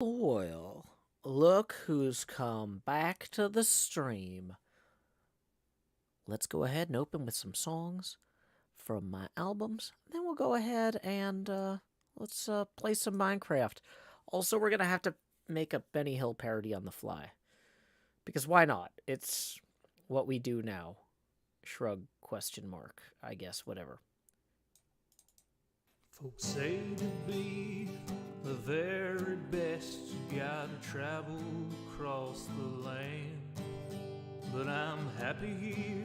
Loyal, look who's come back to the stream. Let's go ahead and open with some songs from my albums. Then we'll go ahead and let's play some Minecraft. Also, we're going to have to make a Benny Hill parody on the fly. Because why not? It's what we do now. Shrug, question mark, I guess, whatever. Folks say to be the very best, you gotta travel across the land. But I'm happy here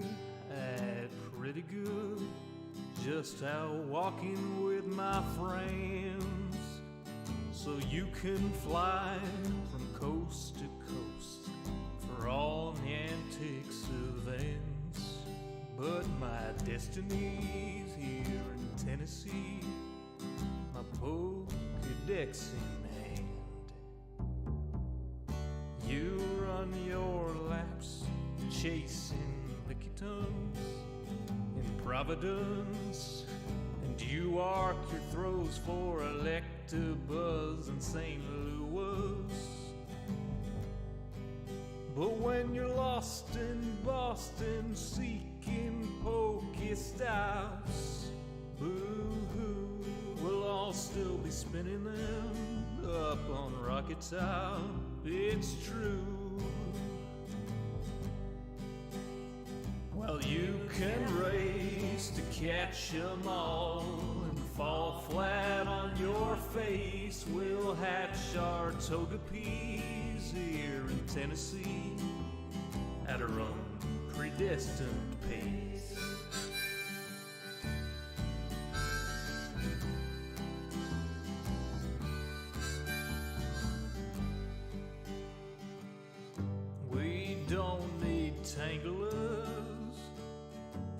at pretty good, just out walking with my friends. So you can fly from coast to coast for all the antics of ends. But my destiny's here in Tennessee, my Pokédex in hand. You run your laps chasing licky tongues in Providence, and you arc your throws for Electabuzz in St. Louis. But when you're lost in Boston seeking Pokestops, boo-hoo, we'll all still be spinning them up on Rocket Top. It's true. Well, you can race to catch 'em all and fall flat on your face. We'll hatch our Togepi's here in Tennessee at our own predestined pace. We don't need Tanglers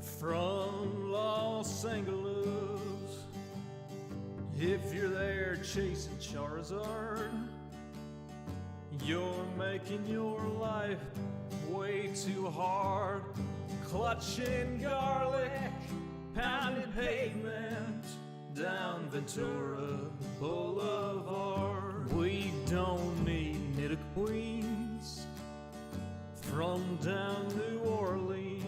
from Los Angeles. If you're there chasing Charizard, you're making your life way too hard. Clutching garlic, pounding pavement down Ventura Boulevard. We don't need Nidoqueens from down New Orleans.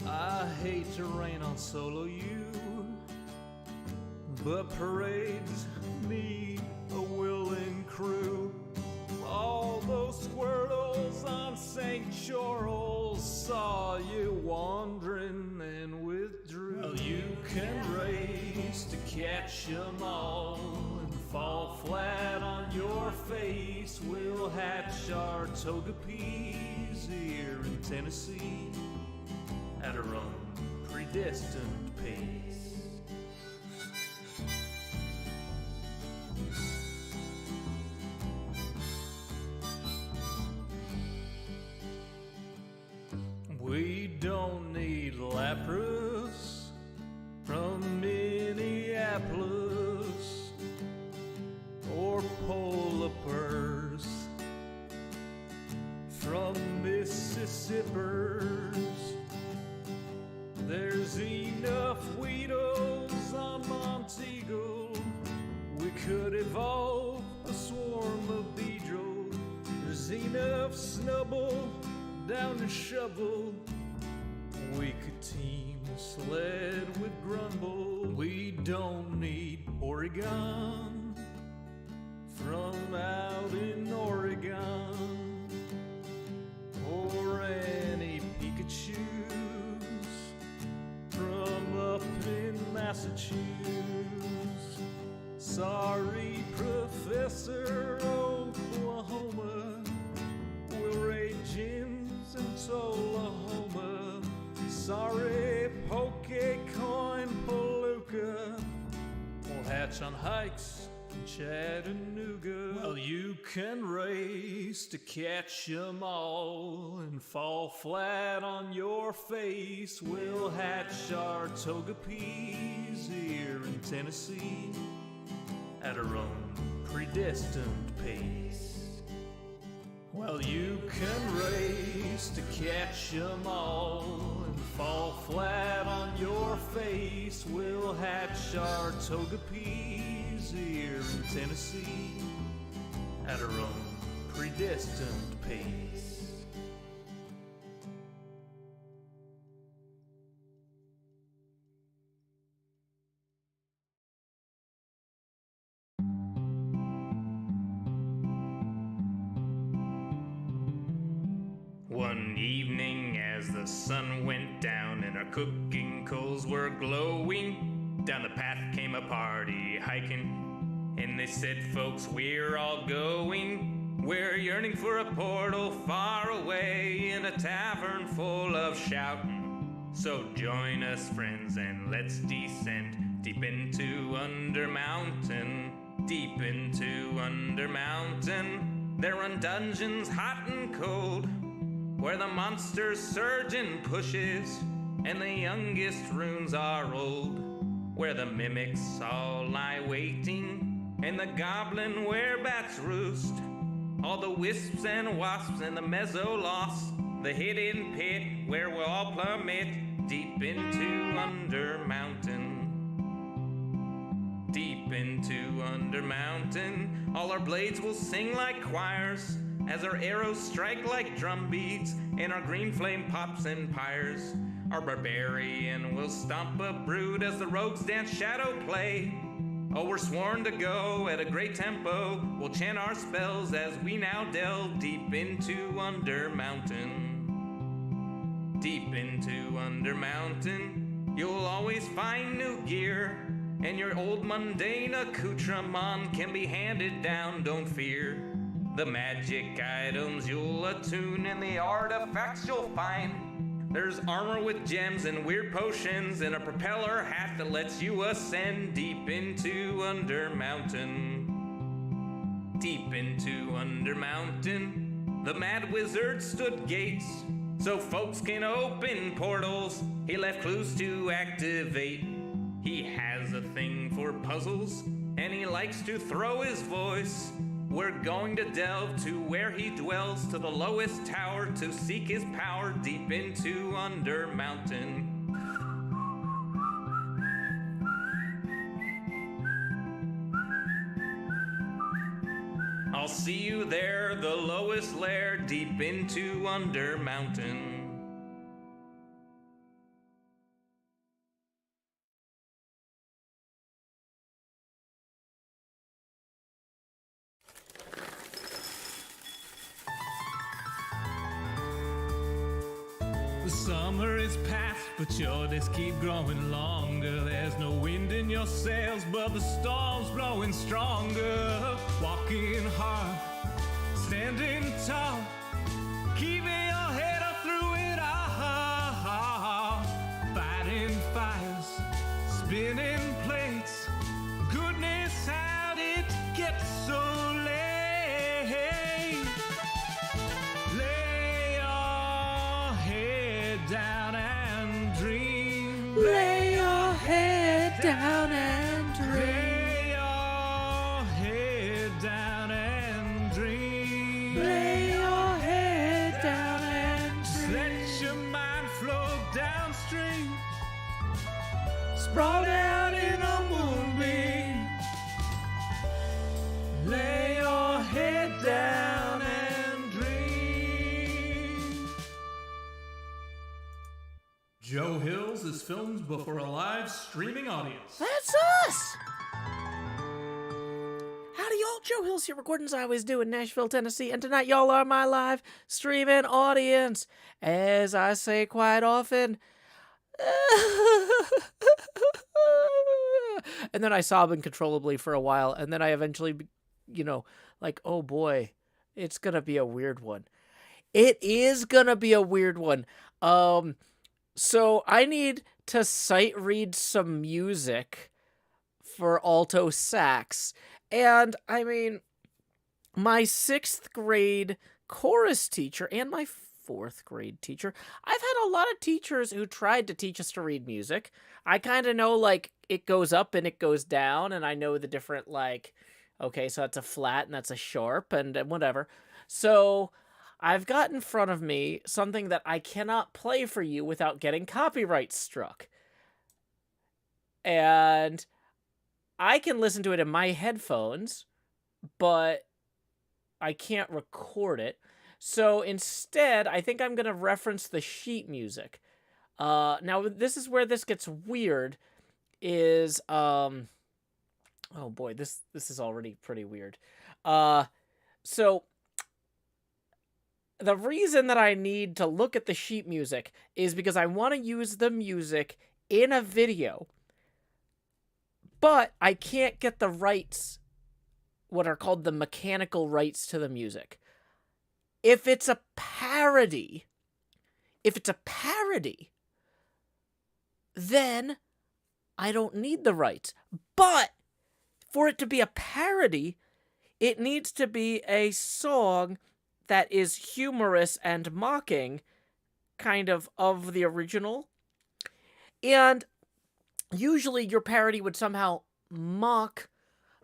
I hate to rain on solo you, but parades need a willing crew. All those squirtles on St. Charles saw you wandering and withdrew. Well, you can race to catch 'em all and fall flat on your face. We'll hatch our Togepi's here in Tennessee at our own predestined pace. We don't need Lapras from Minneapolis or Polar Bears from Mississippi's. There's enough Weedles on Monteagle. We could evolve a swarm of Beedrill. There's enough Snubble down to Shovel. We could team Sled with Grumble. We don't need Oregon from out in Oregon or any Pikachus from up in Massachusetts. Sorry, Professor Oklahoma, we'll raid gyms in Tullahoma. Sorry, Pokecoin Palooka, we'll hatch on hikes in Chattanooga. Well, you can race to catch 'em all and fall flat on your face. We'll hatch our Togepi's here in Tennessee at our own predestined pace. Well, you can race to catch 'em all and fall flat on your face. We'll hatch our Togepi's easier in Tennessee at our own predestined pace. One evening as the sun went down and our cooking coals were glowing, down the path came a party hiking, and they said, folks, we're all going. We're yearning for a portal far away in a tavern full of shouting. So join us, friends, and let's descend deep into Under Mountain, deep into Under Mountain. There run dungeons hot and cold, where the monsters surge and pushes, and the youngest runes are old, where the mimics all lie waiting, and the goblin werebats roost, all the wisps and wasps and the mezzo-lost, the hidden pit where we'll all plummet deep into Under Mountain. Deep into Under Mountain, all our blades will sing like choirs, as our arrows strike like drum beats, and our green flame pops and pyres. Our barbarian will stomp a brood as the rogues dance shadow play. Oh, we're sworn to go at a great tempo. We'll chant our spells as we now delve deep into Under Mountain. Deep into Under Mountain, you'll always find new gear, and your old mundane accoutrement can be handed down, don't fear. The magic items you'll attune and the artifacts you'll find. There's armor with gems and weird potions and a propeller hat that lets you ascend deep into Under Mountain. Deep into Under Mountain, the mad wizard stood gates so folks can open portals. He left clues to activate. He has a thing for puzzles and he likes to throw his voice. We're going to delve to where he dwells, to the lowest tower, to seek his power deep into Under Mountain. I'll see you there, the lowest lair, deep into Under Mountain. The summer is past, but your days keep growing longer. There's no wind in your sails, but the storm's blowing stronger. Walking hard, standing tall, keeping your head up through it all. Fighting fires, spinning plates. Goodness, how did it get so late? Lay your head down and dream. Lay your head down and dream. Lay your head down and dream. Lay your head down and Just dream. let your mind flow downstream. Sprawled out in a moonbeam. Lay your head down and dream. Joe Hills is filmed before a live streaming audience. That's us! Howdy, y'all. Joe Hills here, recording as I always do in Nashville, Tennessee, and tonight y'all are my live streaming audience. As I say quite often, and then I sob uncontrollably for a while, and then I eventually, like, oh boy, it's gonna be a weird one. It is gonna be a weird one. So I need to sight read some music for alto sax. And I mean, my 6th grade chorus teacher and my 4th grade teacher, I've had a lot of teachers who tried to teach us to read music. I kind of know, like, it goes up and it goes down, and I know the different, like, okay, so that's a flat and that's a sharp and whatever. So I've got in front of me something that I cannot play for you without getting copyright struck. And I can listen to it in my headphones, but I can't record it. So instead, I think I'm going to reference the sheet music. Now, this is where this gets weird, is, oh boy, this is already pretty weird. So the reason that I need to look at the sheet music is because I want to use the music in a video, but I can't get the rights, what are called the mechanical rights to the music. If it's a parody, then I don't need the rights. But for it to be a parody, it needs to be a song that is humorous and mocking, kind of the original. And usually your parody would somehow mock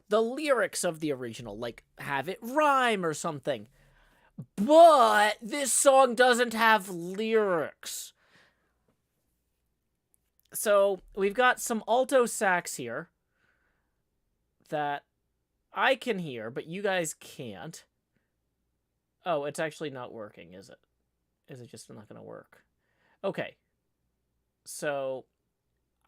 the lyrics of the original, like have it rhyme or something. But this song doesn't have lyrics. So we've got some alto sax here that I can hear, but you guys can't. Oh, it's actually not working, is it? Is it just not going to work? Okay. So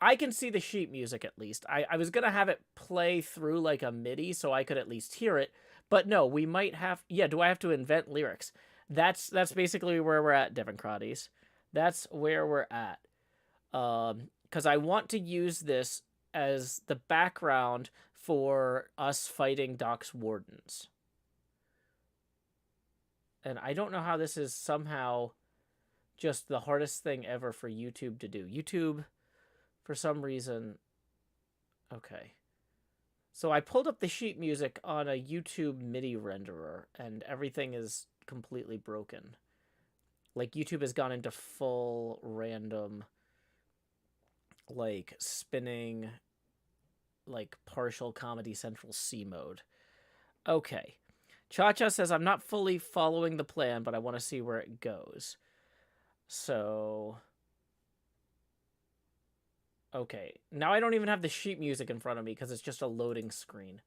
I can see the sheet music at least. I was going to have it play through like a MIDI so I could at least hear it. But no, we might have... Yeah, do I have to invent lyrics? That's basically where we're at, Devonkrates. That's where we're at. Because I want to use this as the background for us fighting Doc's wardens. And I don't know how this is somehow just the hardest thing ever for YouTube to do. YouTube, for some reason... Okay. So I pulled up the sheet music on a YouTube MIDI renderer, and everything is completely broken. Like, YouTube has gone into full random, like, spinning, like, partial Comedy Central C mode. Okay. Cha-Cha says, I'm not fully following the plan, but I want to see where it goes. So... Okay, now I don't even have the sheet music in front of me because it's just a loading screen.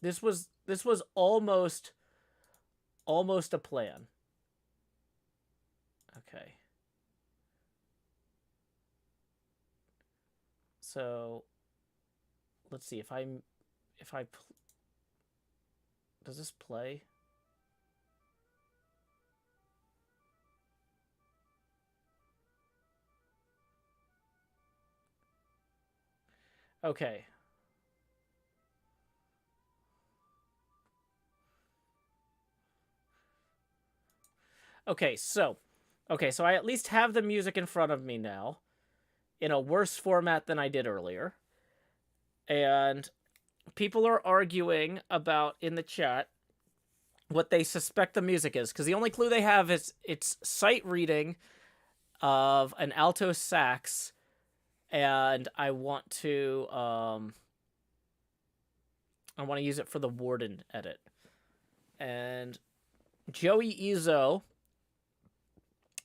This was almost a plan. Okay. So let's see if I does this play? Okay. Okay, so I at least have the music in front of me now in a worse format than I did earlier. And people are arguing about in the chat what they suspect the music is, because the only clue they have is it's sight reading of an alto sax, and I want to use it for the Warden edit. And Joey Izzo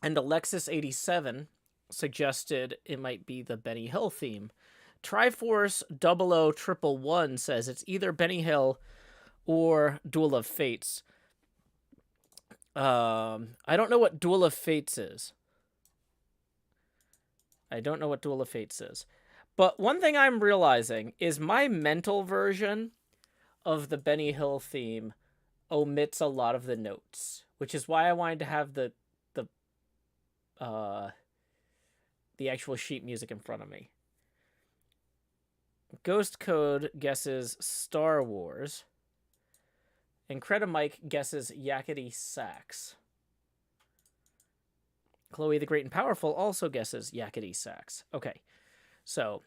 and Alexis87 suggested it might be the Benny Hill theme. Triforce 00111 says it's either Benny Hill or Duel of Fates. I don't know what Duel of Fates is. But one thing I'm realizing is my mental version of the Benny Hill theme omits a lot of the notes, which is why I wanted to have the actual sheet music in front of me. Ghost Code guesses Star Wars. And Mike guesses Yakety Sax. Chloe the Great and Powerful also guesses Yakety Sax. Okay, so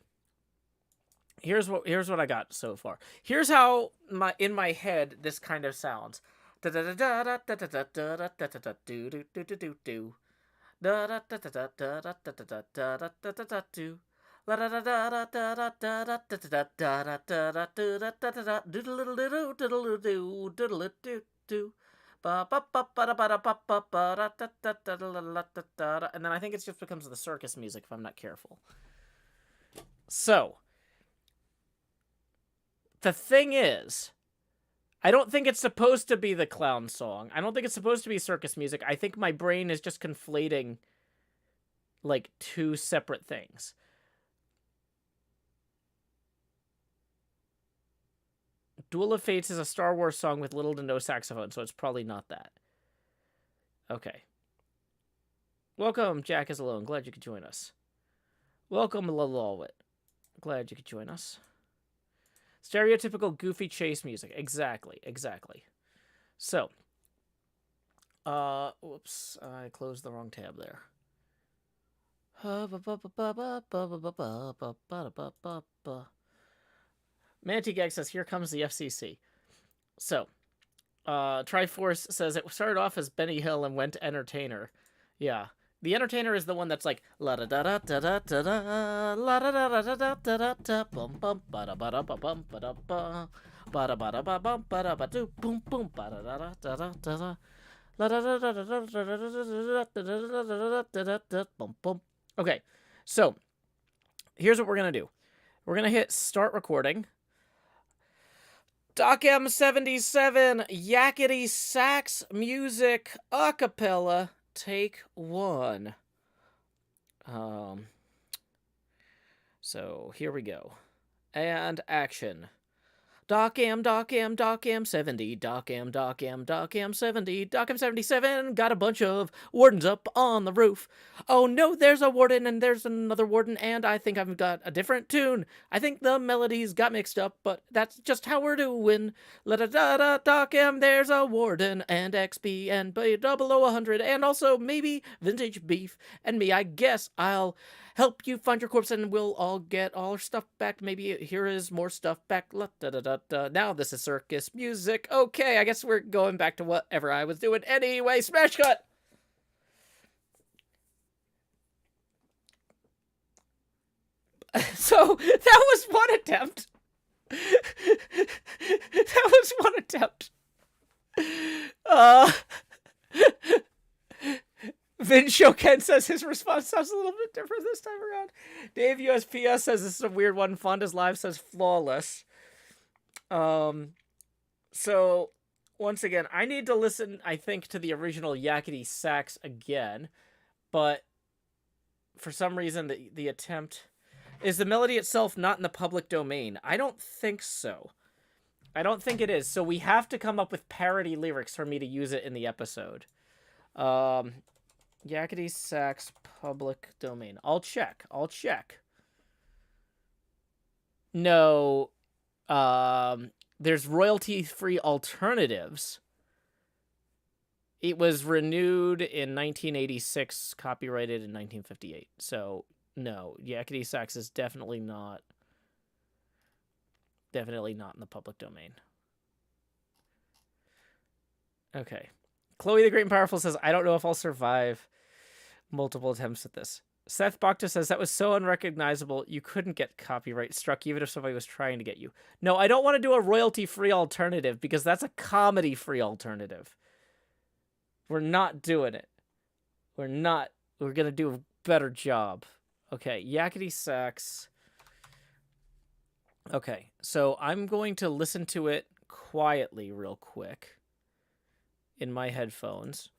here's what I got so far. Here's how in my head this kind of sounds. And then I think it just becomes the circus music if I'm not careful. So, the thing is, I don't think it's supposed to be the clown song. I don't think it's supposed to be circus music. I think my brain is just conflating like two separate things. Duel of Fates is a Star Wars song with little to no saxophone, so it's probably not that. Okay. Welcome, Jack is Alone. Glad you could join us. Welcome, Lalawit. Glad you could join us. Stereotypical goofy chase music. Exactly. So, whoops, I closed the wrong tab there. Mantigag says, here comes the FCC. So, Triforce says it started off as Benny Hill and went to Entertainer. Yeah. The Entertainer is the one that's like la da da da da da da da la da da da da da da da bum bum ba da ba da ba bum ba da ba ba da ba da ba bum ba da ba do boom boom ba da da da da da da la da da da da da da da bum bum. Okay, so here's what we're gonna do. We're gonna hit start recording. Doc M77 Yakety Sax Music Acapella Take 1. So here we go. And action. Doc M 70, Doc M 70, Doc M 77, got a bunch of wardens up on the roof. Oh no, there's a warden and there's another warden, and I think I've got a different tune. I think the melodies got mixed up, but that's just how we're doing. La-da-da-da, Doc M, there's a warden, and XP, and double 100, and also maybe vintage beef, and me, I guess I'll help you find your corpse and we'll all get all our stuff back. Maybe here is more stuff back. Now this is circus music. Okay, I guess we're going back to whatever I was doing anyway. Smash cut! So, that was one attempt. That was one attempt. Vin Shoken says his response sounds a little bit different this time around. Dave USPS says this is a weird one. Fonda's Live says flawless. So, once again, I need to listen, I think, to the original Yakety Sax again. But, for some reason, the attempt... Is the melody itself not in the public domain? I don't think so. I don't think it is. So we have to come up with parody lyrics for me to use it in the episode. Yakety Sax public domain. I'll check. No. There's royalty-free alternatives. It was renewed in 1986, copyrighted in 1958. So, no. Yakety Sax is definitely not in the public domain. Okay. Chloe the Great and Powerful says, I don't know if I'll survive multiple attempts at this. Seth Bokta says, that was so unrecognizable, you couldn't get copyright struck even if somebody was trying to get you. No, I don't want to do a royalty-free alternative because that's a comedy-free alternative. We're not doing it. We're going to do a better job. Okay, Yakety Sax. Okay, so I'm going to listen to it quietly real quick in my headphones.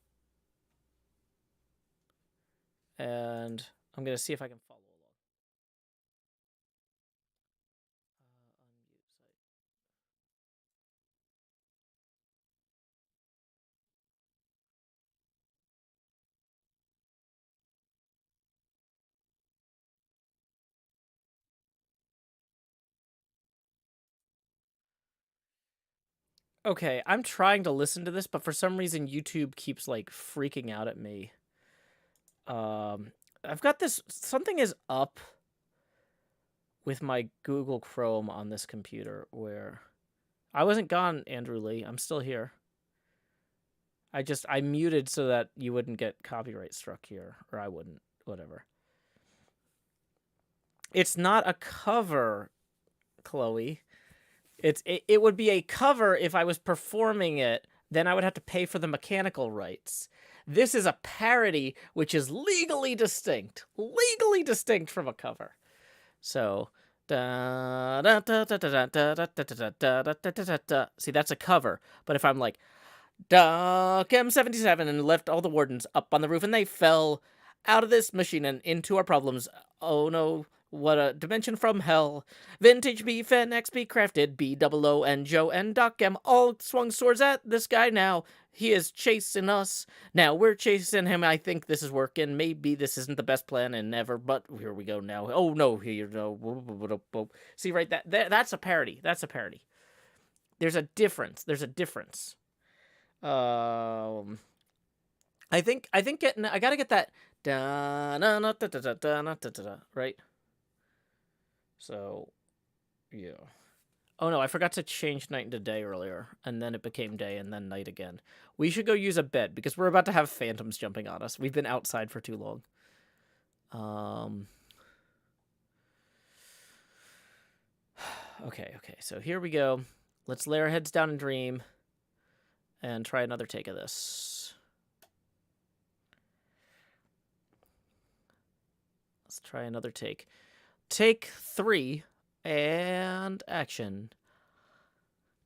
And I'm going to see if I can follow along. Okay, I'm trying to listen to this, but for some reason YouTube keeps like freaking out at me. I've got this, something is up with my Google Chrome on this computer where I wasn't gone, Andrew Lee. I'm still here. I muted so that you wouldn't get copyright struck here, or I wouldn't, whatever. It's not a cover, Chloe. It would be a cover if I was performing it, then I would have to pay for the mechanical rights. This is a parody, which is legally distinct from a cover. So See, that's a cover. But if I'm like, Duck M77 and left all the wardens up on the roof and they fell out of this machine and into our problems. Oh no, what a dimension from hell. Vintage beef and XP crafted, B double O and Joe and Doc M all swung swords at this guy now. He is chasing us. Now we're chasing him. I think this is working. Maybe this isn't the best plan and ever, but here we go now. Oh no, here no. See right that's a parody. That's a parody. There's a difference. There's a difference. Um, I think getting I gotta get that right. So yeah. Oh no, I forgot to change night into day earlier, and then it became day and then night again. We should go use a bed because we're about to have phantoms jumping on us. We've been outside for too long. Okay. So here we go. Let's lay our heads down and dream, and try another take of this. Let's try another take. Take 3 and action.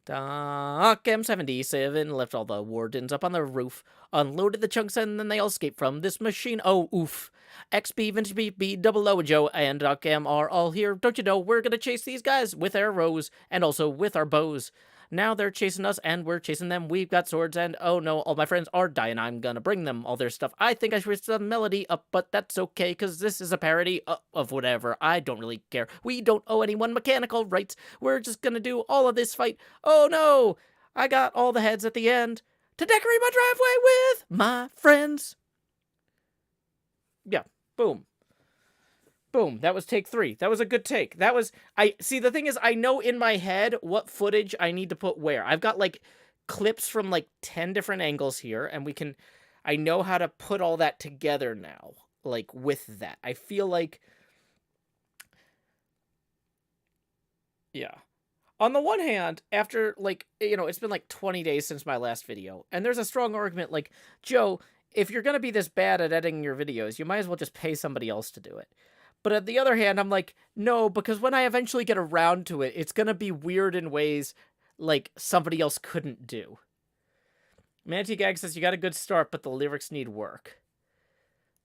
Doc M77 left all the wardens up on the roof, unloaded the chunks, and then they all escaped from this machine. Oh, oof. XP, Vintage B, B, Double O, Joe, and Doc M are all here. Don't you know we're gonna chase these guys with arrows and also with our bows. Now they're chasing us and we're chasing them. We've got swords and oh no, all my friends are dying. I'm gonna bring them all their stuff. I think I should switch the melody up, but that's okay because this is a parody of whatever. I don't really care. We don't owe anyone mechanical rights. We're just gonna do all of this fight. Oh no, I got all the heads at the end to decorate my driveway with my friends. Yeah, boom. Boom, that was take 3. That was a good take. That was, I see, the thing is, I know in my head what footage I need to put where. I've got, like, clips from, like, 10 different angles here, and I know how to put all that together now, like, with that. I feel like, yeah. On the one hand, after, like, it's been, like, 20 days since my last video, and there's a strong argument, like, Joe, if you're gonna be this bad at editing your videos, you might as well just pay somebody else to do it. But on the other hand, I'm like, no, because when I eventually get around to it, it's going to be weird in ways like somebody else couldn't do. Manti Gag says, you got a good start, but the lyrics need work.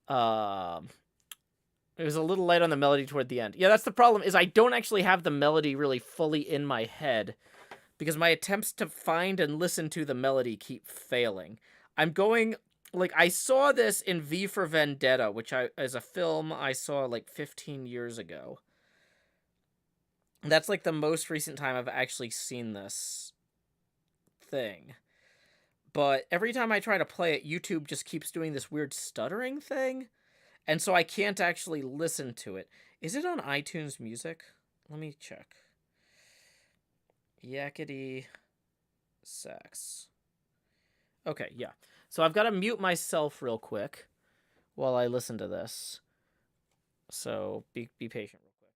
It was a little light on the melody toward the end. Yeah, that's the problem, is I don't actually have the melody really fully in my head because my attempts to find and listen to the melody keep failing. I'm going... Like, I saw this in V for Vendetta, which is a film I saw, like, 15 years ago. That's, like, the most recent time I've actually seen this thing. But every time I try to play it, YouTube just keeps doing this weird stuttering thing. And so I can't actually listen to it. Is it on iTunes Music? Let me check. Yakety sax. Okay, yeah. So I've got to mute myself real quick while I listen to this. So be patient real quick.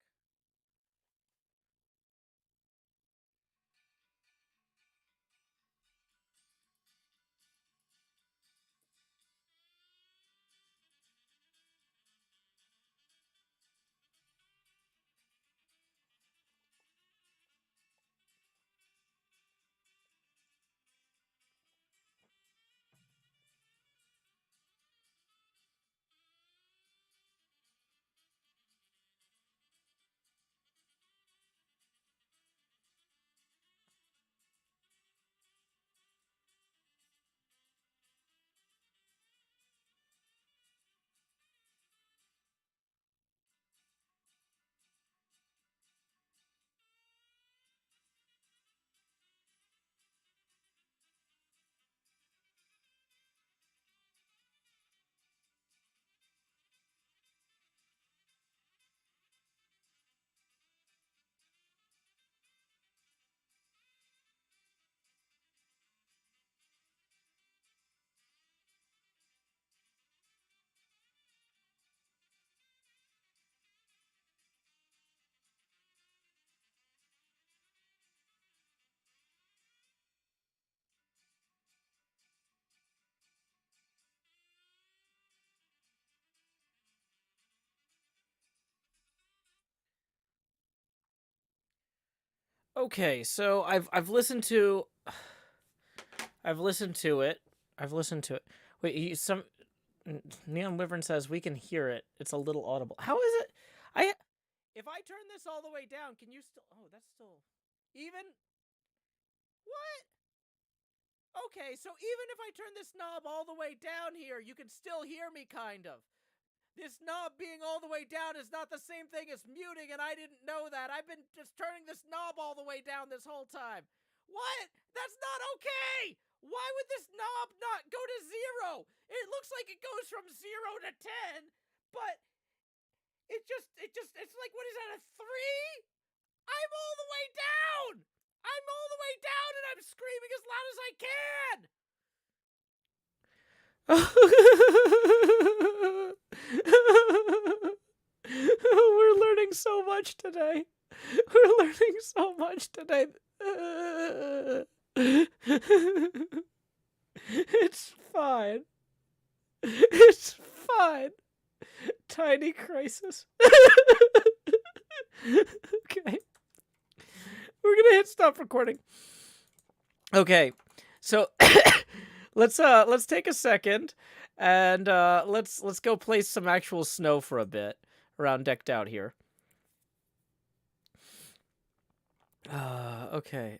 Okay, so I've listened to I've listened to it. I've listened to it. Wait, Neon Wyvern says we can hear it. It's a little audible. How is it? I If I turn this all the way down, can you still? Oh, that's still even. What? Okay, so even if I turn this knob all the way down here, you can still hear me, kind of. This knob being all the way down is not the same thing as muting, and I didn't know that. I've been just turning this knob all the way down this whole time. What? That's not okay! Why would this knob not go to 0? It looks like it goes from 0 to 10, but it's like, what is that, a 3? I'm all the way down! I'm all the way down, and I'm screaming as loud as I can! We're learning so much today. We're learning so much today. It's fine. It's fine. Tiny crisis. Okay. We're gonna hit stop recording. Okay. So let's take a second and let's go play some actual snow for a bit around Decked Out here. Okay.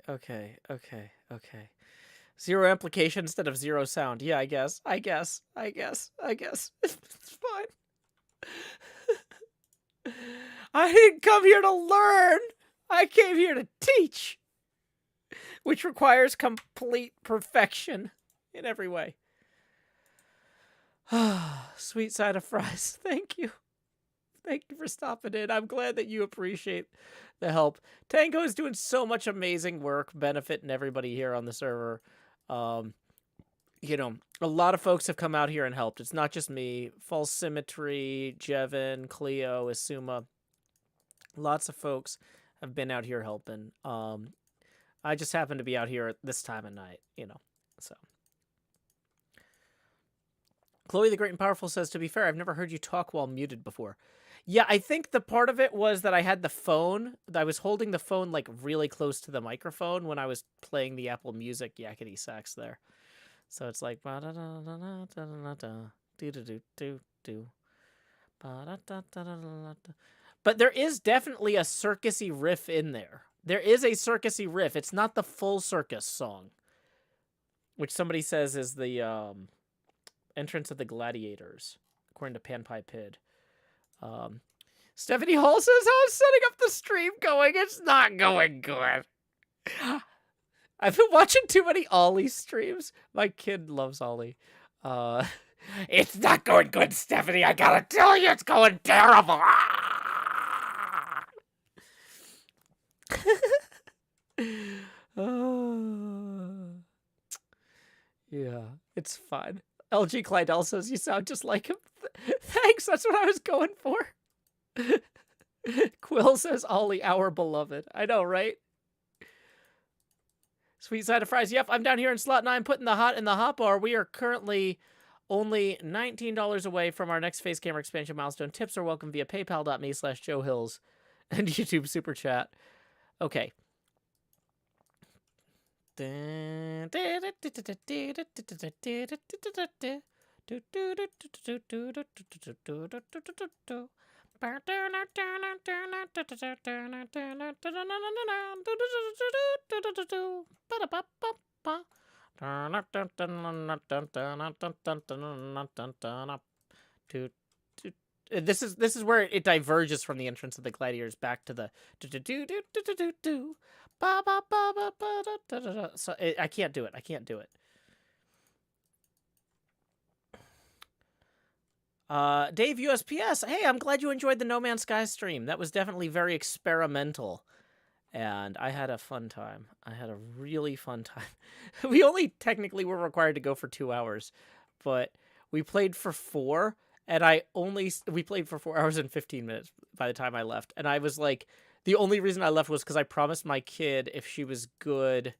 0 amplification instead of 0 sound. Yeah, I guess. It's fine. I didn't come here to learn. I came here to teach, which requires complete perfection in every way. Sweet side of fries. Thank you. Thank you for stopping in. I'm glad that you appreciate the help. Tango is doing so much amazing work, benefiting everybody here on the server. You know, a lot of folks have come out here and helped. It's not just me. False Symmetry, Jevin, Cleo, Isuma. Lots of folks have been out here helping. I just happen to be out here at this time of night, you know, so. Chloe the Great and Powerful says, to be fair, I've never heard you talk while muted before. Yeah, I think the part of it was that I had the phone. I was holding the phone, like, really close to the microphone when I was playing the Apple Music yakety sax there. So it's like, but there is definitely a circusy riff in there. There is a circusy riff. It's not the full circus song, which somebody says is the entrance of the gladiators, according to Panpie Pid. Stephanie Hall says, how's setting up the stream going? It's not going good. I've been watching too many Ollie streams. My kid loves Ollie. It's not going good, Stephanie. I gotta tell you, it's going terrible. Yeah, it's fine. LG Clydell says, you sound just like him. Thanks, that's what I was going for. Quill says, Ollie, our beloved. I know, right? Sweet side of fries. Yep, I'm down here in slot 9 putting the hot in the hot bar. We are currently only $19 away from our next face camera expansion milestone. Tips are welcome via paypal.me/JoeHills and YouTube Super Chat. Okay. This is where it diverges from the entrance of the gladiators back to the so I can't do it. Dave USPS, hey, I'm glad you enjoyed the No Man's Sky stream. That was definitely very experimental, and I had a fun time. I had a really fun time. We only technically were required to go for 2 hours, but we played for 4, and we played for 4 hours and 15 minutes by the time I left, and I was like, the only reason I left was because I promised my kid if she was good.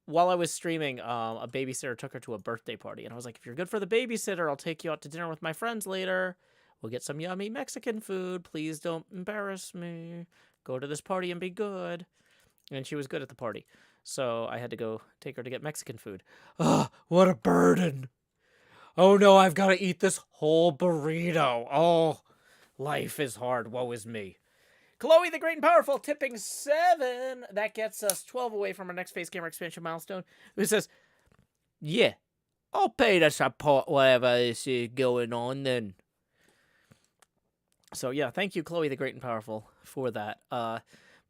While I was streaming, a babysitter took her to a birthday party, and I was like, if you're good for the babysitter, I'll take you out to dinner with my friends later. We'll get some yummy Mexican food. Please don't embarrass me. Go to this party and be good. and she was good at the party. So I had to go take her to get Mexican food. Ugh, what a burden. Oh no, I've got to eat this whole burrito. Oh, life is hard. Woe is me. Chloe the Great and Powerful tipping 7. That gets us 12 away from our next face camera expansion milestone. Who says, yeah, I'll pay to support whatever is going on then. So yeah, thank you, Chloe the Great and Powerful, for that.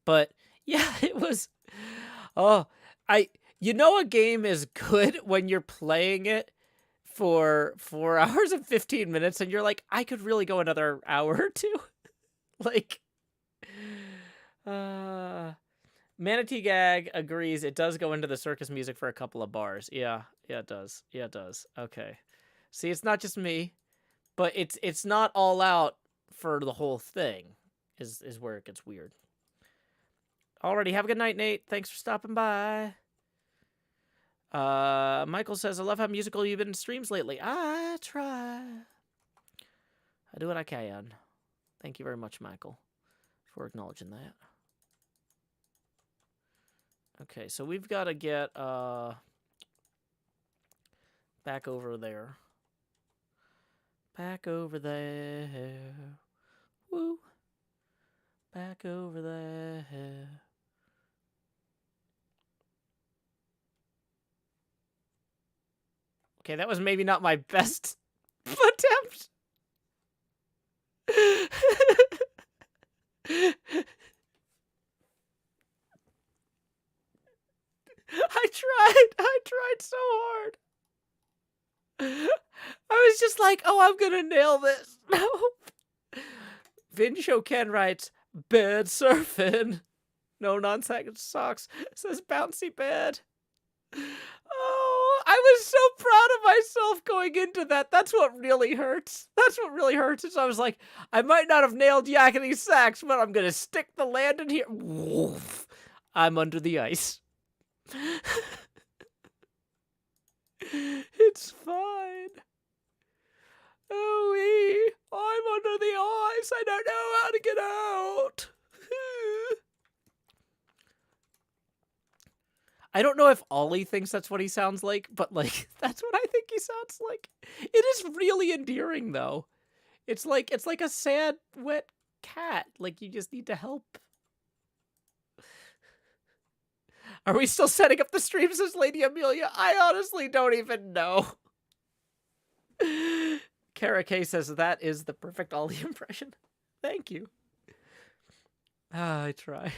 But yeah, it was. Oh, a game is good when you're playing it for 4 hours and 15 minutes, and you're like, I could really go another hour or two. Like, Manatee Gag agrees. It does go into the circus music for a couple of bars. Yeah, it does. Yeah, it does. Okay. See, it's not just me, but it's not all out for the whole thing. Is where it gets weird. Alrighty, have a good night, Nate. Thanks for stopping by. Michael says, I love how musical you've been in streams lately. I try. I do what I can. Thank you very much, Michael, for acknowledging that. Okay, so we've got to get back over there. Back over there. Woo. Back over there. Okay, that was maybe not my best attempt. I tried so hard. I was just like, oh, I'm gonna nail this. No. Vinsho Ken writes, bed surfing. No nonsense socks. Says bouncy bed. Oh, I was so proud of myself going into that. That's what really hurts. That's what really hurts. Is I was like, I might not have nailed yakety sax, but I'm gonna stick the land in here. Woof. I'm under the ice. It's fine. Oh, I'm under the ice. I don't know how to get out. I don't know if Ollie thinks that's what he sounds like, but like that's what I think he sounds like. It is really endearing though. It's like a sad, wet cat. Like you just need to help. Are we still setting up the stream, says Lady Amelia? I honestly don't even know. Kara K says that is the perfect Ollie impression. Thank you. I try.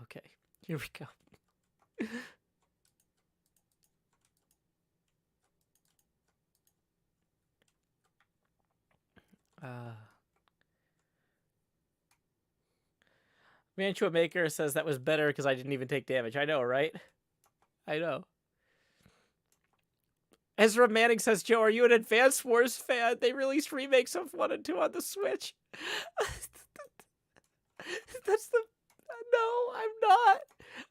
Okay, here we go. Mantua Maker says that was better because I didn't even take damage. I know, right? I know. Ezra Manning says, Joe, are you an Advance Wars fan? They released remakes of 1 and 2 on the Switch. That's the... No, I'm not.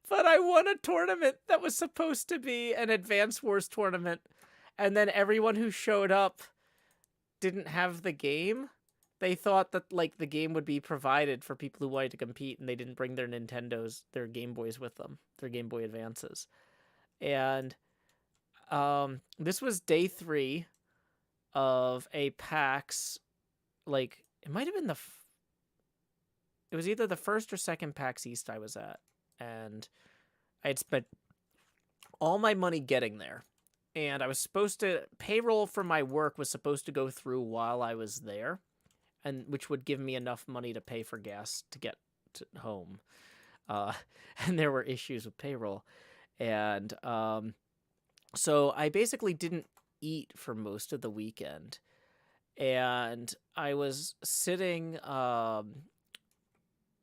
But I won a tournament that was supposed to be an Advance Wars tournament. And then everyone who showed up didn't have the game. They thought that like the game would be provided for people who wanted to compete, and they didn't bring their Nintendos, their Game Boys with them, their Game Boy Advances. And this was day 3 of a PAX. Like it might have been it was either the first or second PAX East I was at, and I had spent all my money getting there. And I was supposed to payroll for my work was supposed to go through while I was there, and which would give me enough money to pay for gas to get to home. And there were issues with payroll. And so I basically didn't eat for most of the weekend. And I was sitting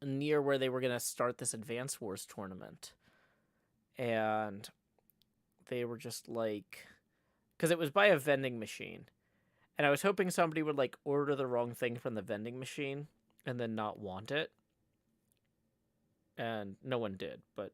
near where they were going to start this Advance Wars tournament. And they were just like... Because it was by a vending machine. And I was hoping somebody would like order the wrong thing from the vending machine and then not want it. And no one did, but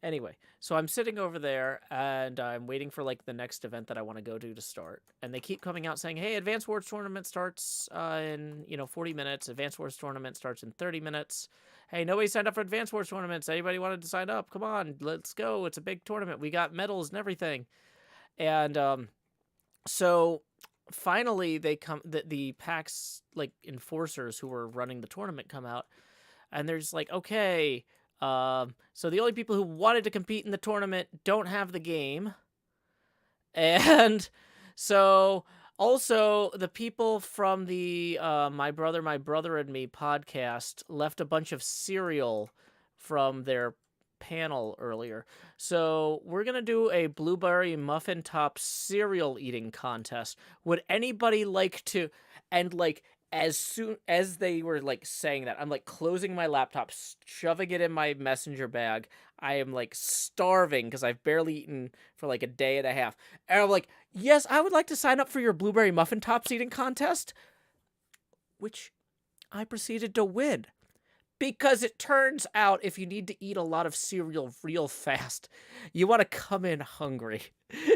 Anyway, so I'm sitting over there and I'm waiting for like the next event that I want to go to start. And they keep coming out saying, "Hey, Advanced Wars tournament starts in 40 minutes. Advanced Wars tournament starts in 30 minutes. Hey, nobody signed up for Advanced Wars tournaments. Anybody wanted to sign up? Come on, let's go. It's a big tournament. We got medals and everything." And so finally they come the PAX like enforcers who were running the tournament come out, and they're just like, "Okay, so the only people who wanted to compete in the tournament don't have the game." And so also the people from the My Brother and Me podcast left a bunch of cereal from their panel earlier. So we're going to do a blueberry muffin top cereal eating contest. Would anybody like to, and like as soon as they were like saying that, I'm like closing my laptop, shoving it in my messenger bag. I am like starving because I've barely eaten for like a day and a half. And I'm like, yes, I would like to sign up for your blueberry muffin tops eating contest, which I proceeded to win. Because it turns out if you need to eat a lot of cereal real fast, you want to come in hungry.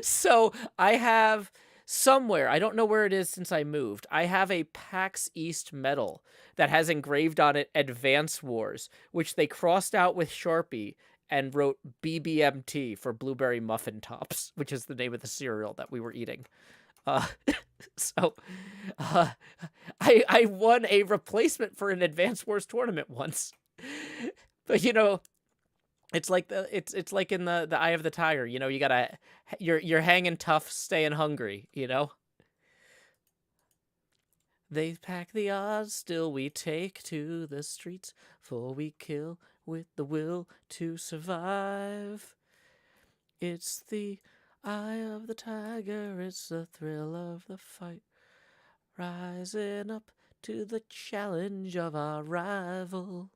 So I have somewhere, I don't know where it is since I moved, I have a PAX East medal that has engraved on it Advance Wars, which they crossed out with Sharpie and wrote BBMT for Blueberry Muffin Tops, which is the name of the cereal that we were eating. Uh, so uh, I won a replacement for an Advance Wars tournament once. But it's like it's like in the Eye of the Tiger, you gotta you're hanging tough, staying hungry. They pack the odds, still we take to the streets, for we kill with the will to survive. It's the eye of the tiger, it's the thrill of the fight, rising up to the challenge of our rival.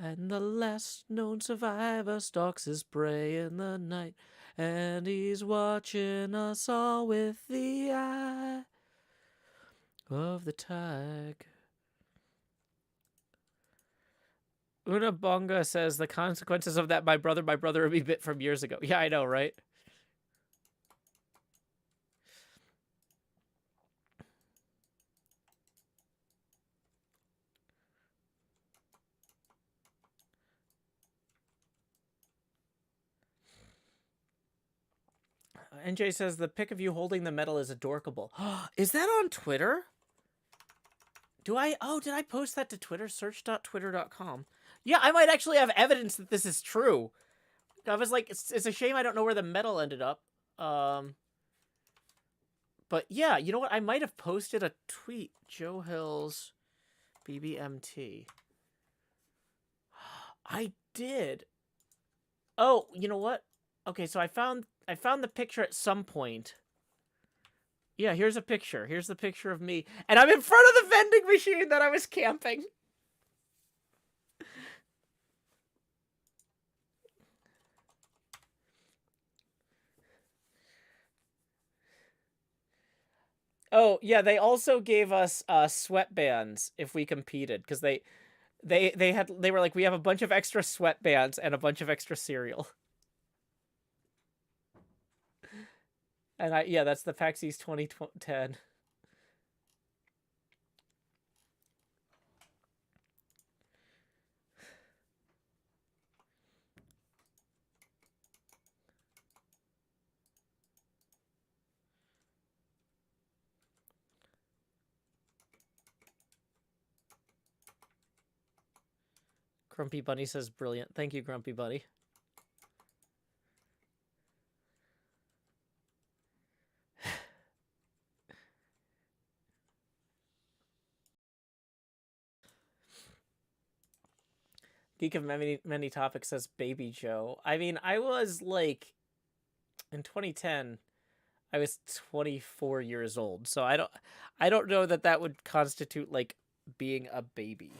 And the last known survivor stalks his prey in the night, and he's watching us all with the eye of the tiger. Una Bonga says the consequences of that my brother and me bit from years ago. Yeah, I know, right? NJ says the pic of you holding the medal is adorkable. Is that on Twitter? Did I post that to Twitter? Search.twitter.com. Yeah, I might actually have evidence that this is true. I was like, it's a shame I don't know where the medal ended up. But yeah, you know what? I might have posted a tweet. Joe Hills BBMT. I did. Oh, you know what? Okay, so I found the picture at some point. Yeah, here's a picture. Here's the picture of me. And I'm in front of the vending machine that I was camping. Oh, yeah, they also gave us sweatbands if we competed because they were like, we have a bunch of extra sweatbands and a bunch of extra cereal. And yeah, that's the PAX East 2010. Grumpy Bunny says brilliant. Thank you, Grumpy Bunny. Geek of many topics says Baby Joe. I mean, I was like in 2010, I was 24 years old. So I don't know that would constitute like being a baby.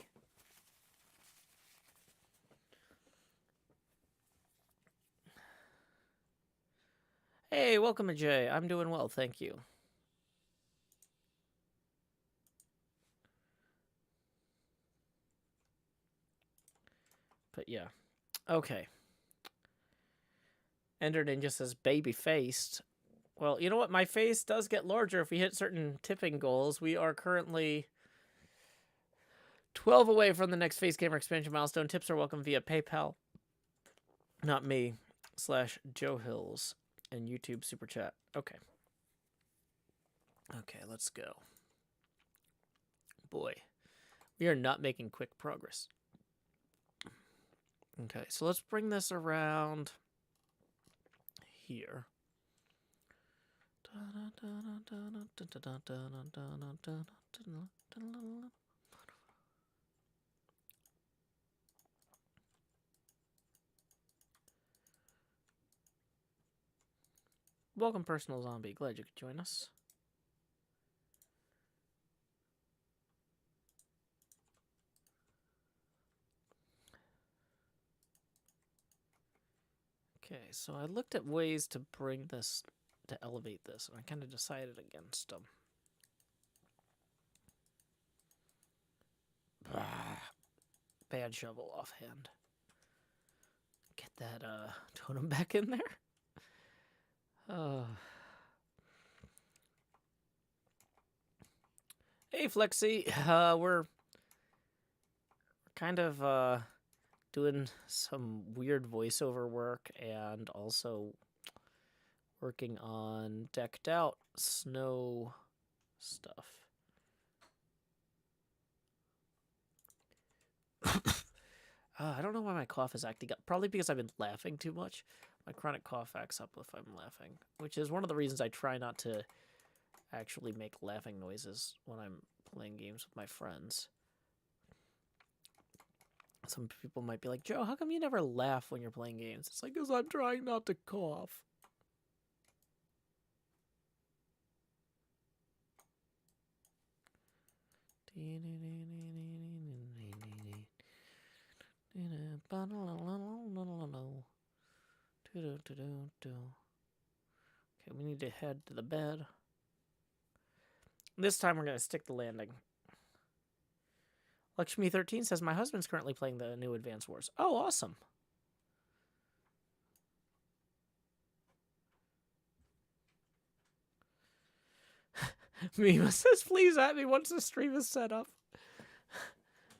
Hey, welcome, Jay. I'm doing well, thank you. But yeah. Okay. Ender Ninja says baby faced. Well, you know what? My face does get larger if we hit certain tipping goals. We are currently 12 away from the next face camera expansion milestone. Tips are welcome via PayPal. Not me. /Joe Hills and YouTube Super Chat. Okay. Okay, let's go. Boy, we are not making quick progress. Okay, so let's bring this around here. Welcome, Personal Zombie. Glad you could join us. Okay, so I looked at ways to bring this, to elevate this, and I kind of decided against them. Bad shovel offhand. Get that totem back in there. Hey, Flexi. We're kind of doing some weird voiceover work and also working on decked out snow stuff. I don't know why my cough is acting up. Probably because I've been laughing too much. My chronic cough acts up if I'm laughing, which is one of the reasons I try not to actually make laughing noises when I'm playing games with my friends. Some people might be like, Joe, how come you never laugh when you're playing games? It's like, because I'm trying not to cough. Okay, we need to head to the bed. This time we're going to stick the landing. Lakshmi13 says, my husband's currently playing the new Advance Wars. Oh, awesome. Mima says, please at me once the stream is set up.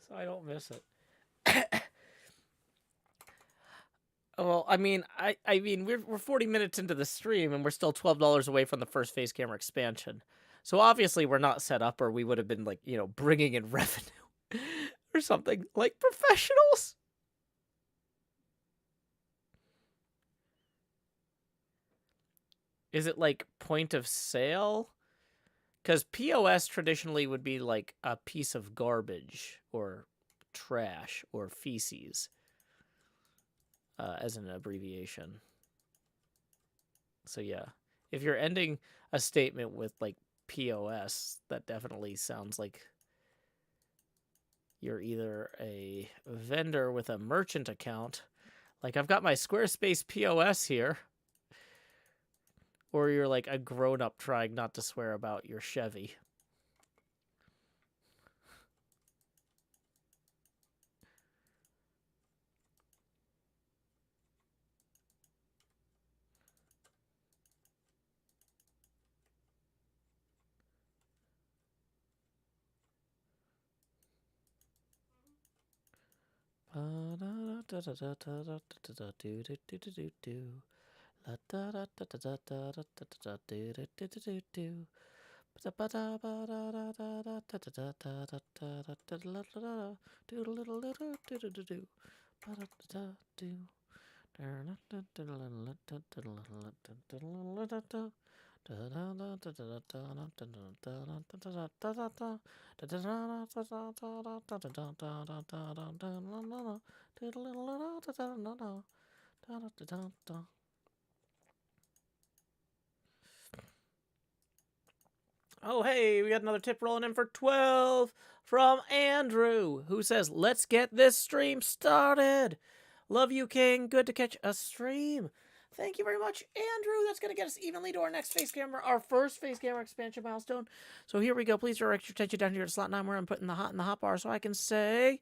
So I don't miss it. Well, I mean, we're 40 minutes into the stream and we're still $12 away from the first face camera expansion. So obviously we're not set up, or we would have been like, you know, bringing in revenue or something like professionals. Is it like point of sale? Because POS traditionally would be like a piece of garbage or trash or feces. As an abbreviation. So yeah, if you're ending a statement with like POS, that definitely sounds like you're either a vendor with a merchant account, like I've got my Squarespace POS here, or you're like a grown-up trying not to swear about your Chevy. Oh, hey, we got another tip rolling in for 12 from Andrew, who says, let's get this stream started. Love you, King. Good to catch a stream. Thank you very much, Andrew. That's going to get us evenly to our next face camera, our first face camera expansion milestone. So here we go. Please direct your attention down here to slot 9 where I'm putting the hot in the hot bar so I can say,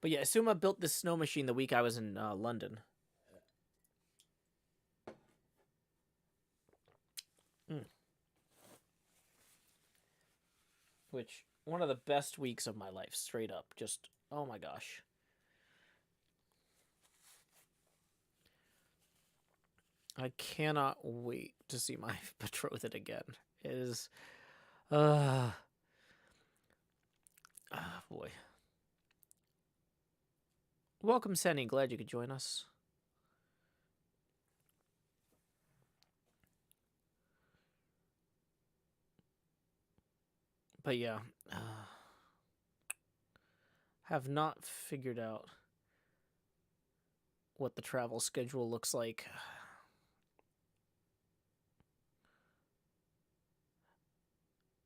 But yeah, Asuma built this snow machine the week I was in London. Mm. Which, one of the best weeks of my life, straight up. Just, oh my gosh. I cannot wait to see my betrothed again. It is, uh, boy. Welcome, Senny. Glad you could join us. But yeah, have not figured out what the travel schedule looks like.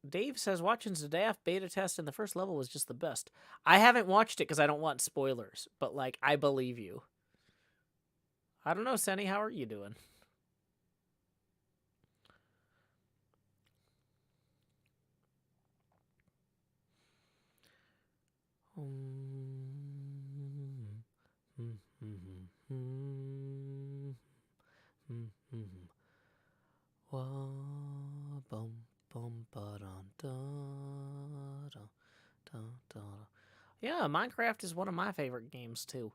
Dave says watching Zadaf beta test in the first level was just the best. I haven't watched it because I don't want spoilers, but like I believe you. I don't know, Senny, how are you doing? Yeah, Minecraft is one of my favorite games too.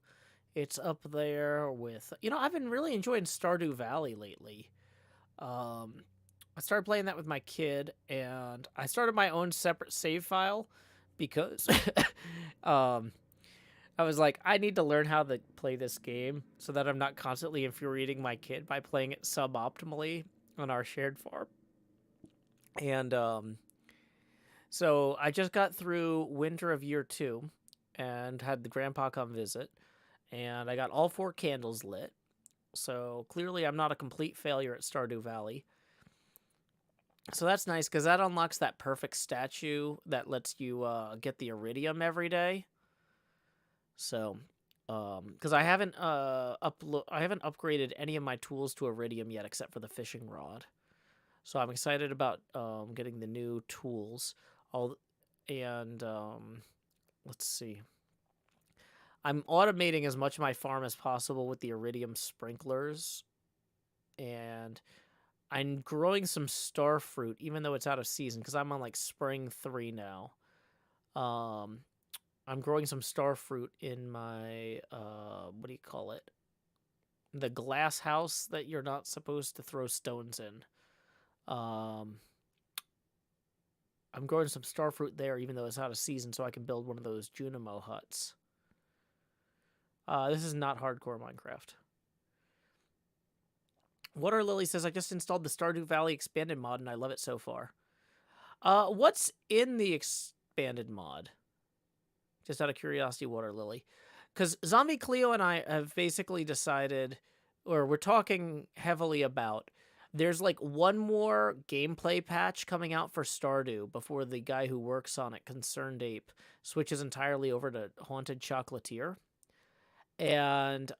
It's up there with, I've been really enjoying Stardew Valley lately. I started playing that with my kid, and I started my own separate save file because um, I was like, I need to learn how to play this game so that I'm not constantly infuriating my kid by playing it suboptimally on our shared farm. And so I just got through winter of year 2 and had the grandpa come visit, and I got all 4 candles lit. So clearly I'm not a complete failure at Stardew Valley. So that's nice because that unlocks that perfect statue that lets you get the iridium every day. So, because I haven't I haven't upgraded any of my tools to iridium yet except for the fishing rod. So I'm excited about getting the new tools. All and let's see. I'm automating as much of my farm as possible with the iridium sprinklers, and I'm growing some star fruit, even though it's out of season, because I'm on like spring 3 now. Um, I'm growing some star fruit in my what do you call it? The glass house that you're not supposed to throw stones in. Um, I'm growing some star fruit there, even though it's out of season, so I can build one of those Junimo huts. This is not hardcore Minecraft. Water Lily says, I just installed the Stardew Valley expanded mod and I love it so far. What's in the expanded mod? Just out of curiosity, Water Lily. Because Zombie Cleo and I have basically decided, or we're talking heavily about, there's like one more gameplay patch coming out for Stardew before the guy who works on it, Concerned Ape, switches entirely over to Haunted Chocolatier. And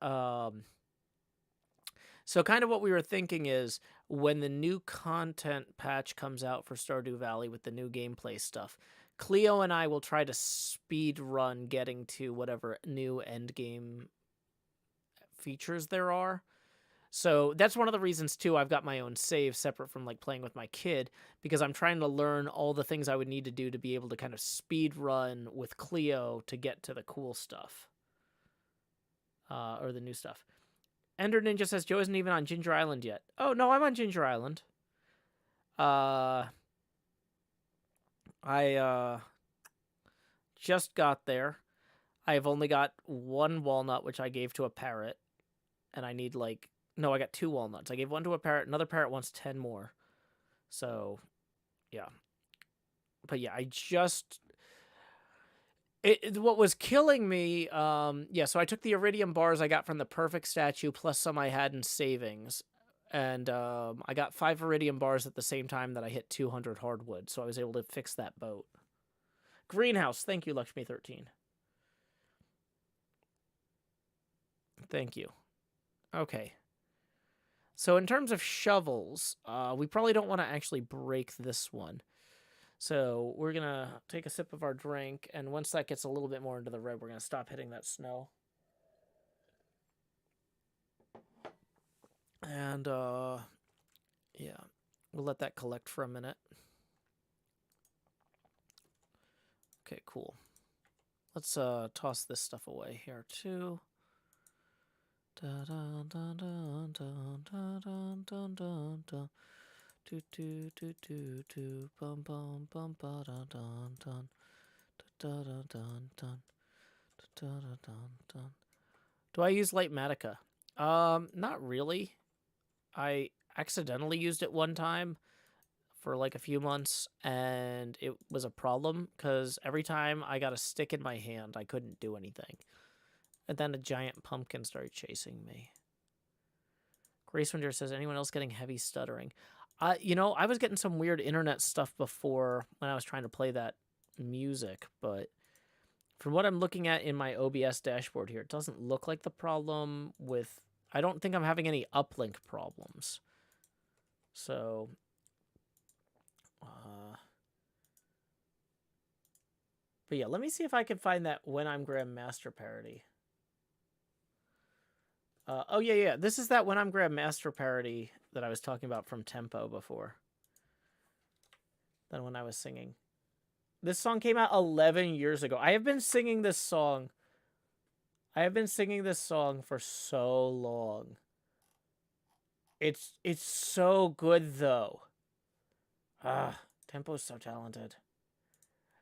so kind of what we were thinking is when the new content patch comes out for Stardew Valley with the new gameplay stuff, Cleo and I will try to speed run getting to whatever new end game features there are. So that's one of the reasons too I've got my own save separate from like playing with my kid, because I'm trying to learn all the things I would need to do to be able to kind of speed run with Cleo to get to the cool stuff. Or the new stuff. Ender Ninja says Joe isn't even on Ginger Island yet. Oh no, I'm on Ginger Island. I just got there. I've only got 1 walnut, which I gave to a parrot, and I need like no, I got 2 walnuts. I gave 1 to a parrot. Another parrot wants 10 more. So, yeah. But yeah, I just what was killing me. So I took the iridium bars I got from the perfect statue plus some I had in savings, and I got 5 iridium bars at the same time that I hit 200 hardwood, so I was able to fix that boat. Greenhouse, thank you, Lakshmi13. Thank you. Okay. So in terms of shovels, we probably don't want to actually break this one. So we're going to take a sip of our drink, and once that gets a little bit more into the red, we're going to stop hitting that snow. And, yeah, we'll let that collect for a minute. Okay, cool. Let's toss this stuff away here, too. Dun, dun, dun, dun, dun, dun, dun, dun, dun, dun. Do do do do do bum bum bum ba dun dun dun dun dun dun dun dun dun dun. Do I use Lightmatica? Not really. I accidentally used it one time for like a few months, and it was a problem because every time I got a stick in my hand, I couldn't do anything. And then a giant pumpkin started chasing me. Grace Winder says, anyone else getting heavy stuttering? You know, I was getting some weird internet stuff before when I was trying to play that music, but from what I'm looking at in my OBS dashboard here, it doesn't look like the problem with... I don't think I'm having any uplink problems. So... but yeah, let me see if I can find that When I'm Grandmaster parody. Oh, yeah. This is that When I'm Grandmaster parody that I was talking about from Tempo before. Than when I was singing. This song came out 11 years ago. I have been singing this song. For so long. It's so good though. Tempo's so talented.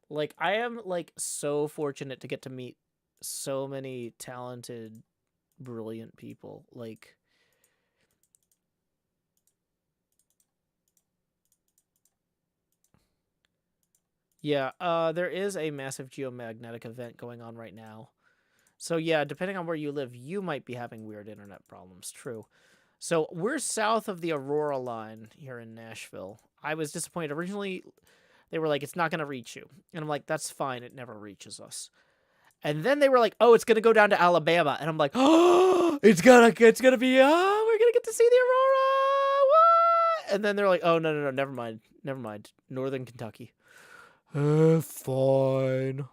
Like, I am like so fortunate to get to meet so many talented, brilliant people. Like, yeah, there is a massive geomagnetic event going on right now. So yeah, depending on where you live, you might be having weird internet problems. True. So we're south of the Aurora line here in Nashville. I was disappointed. Originally, they were like, it's not going to reach you. And I'm like, that's fine. It never reaches us. And then they were like, oh, it's going to go down to Alabama. And I'm like, oh, it's going to be, oh, we're going to get to see the Aurora. What? And then they're like, oh, no, never mind. Northern Kentucky. Fine.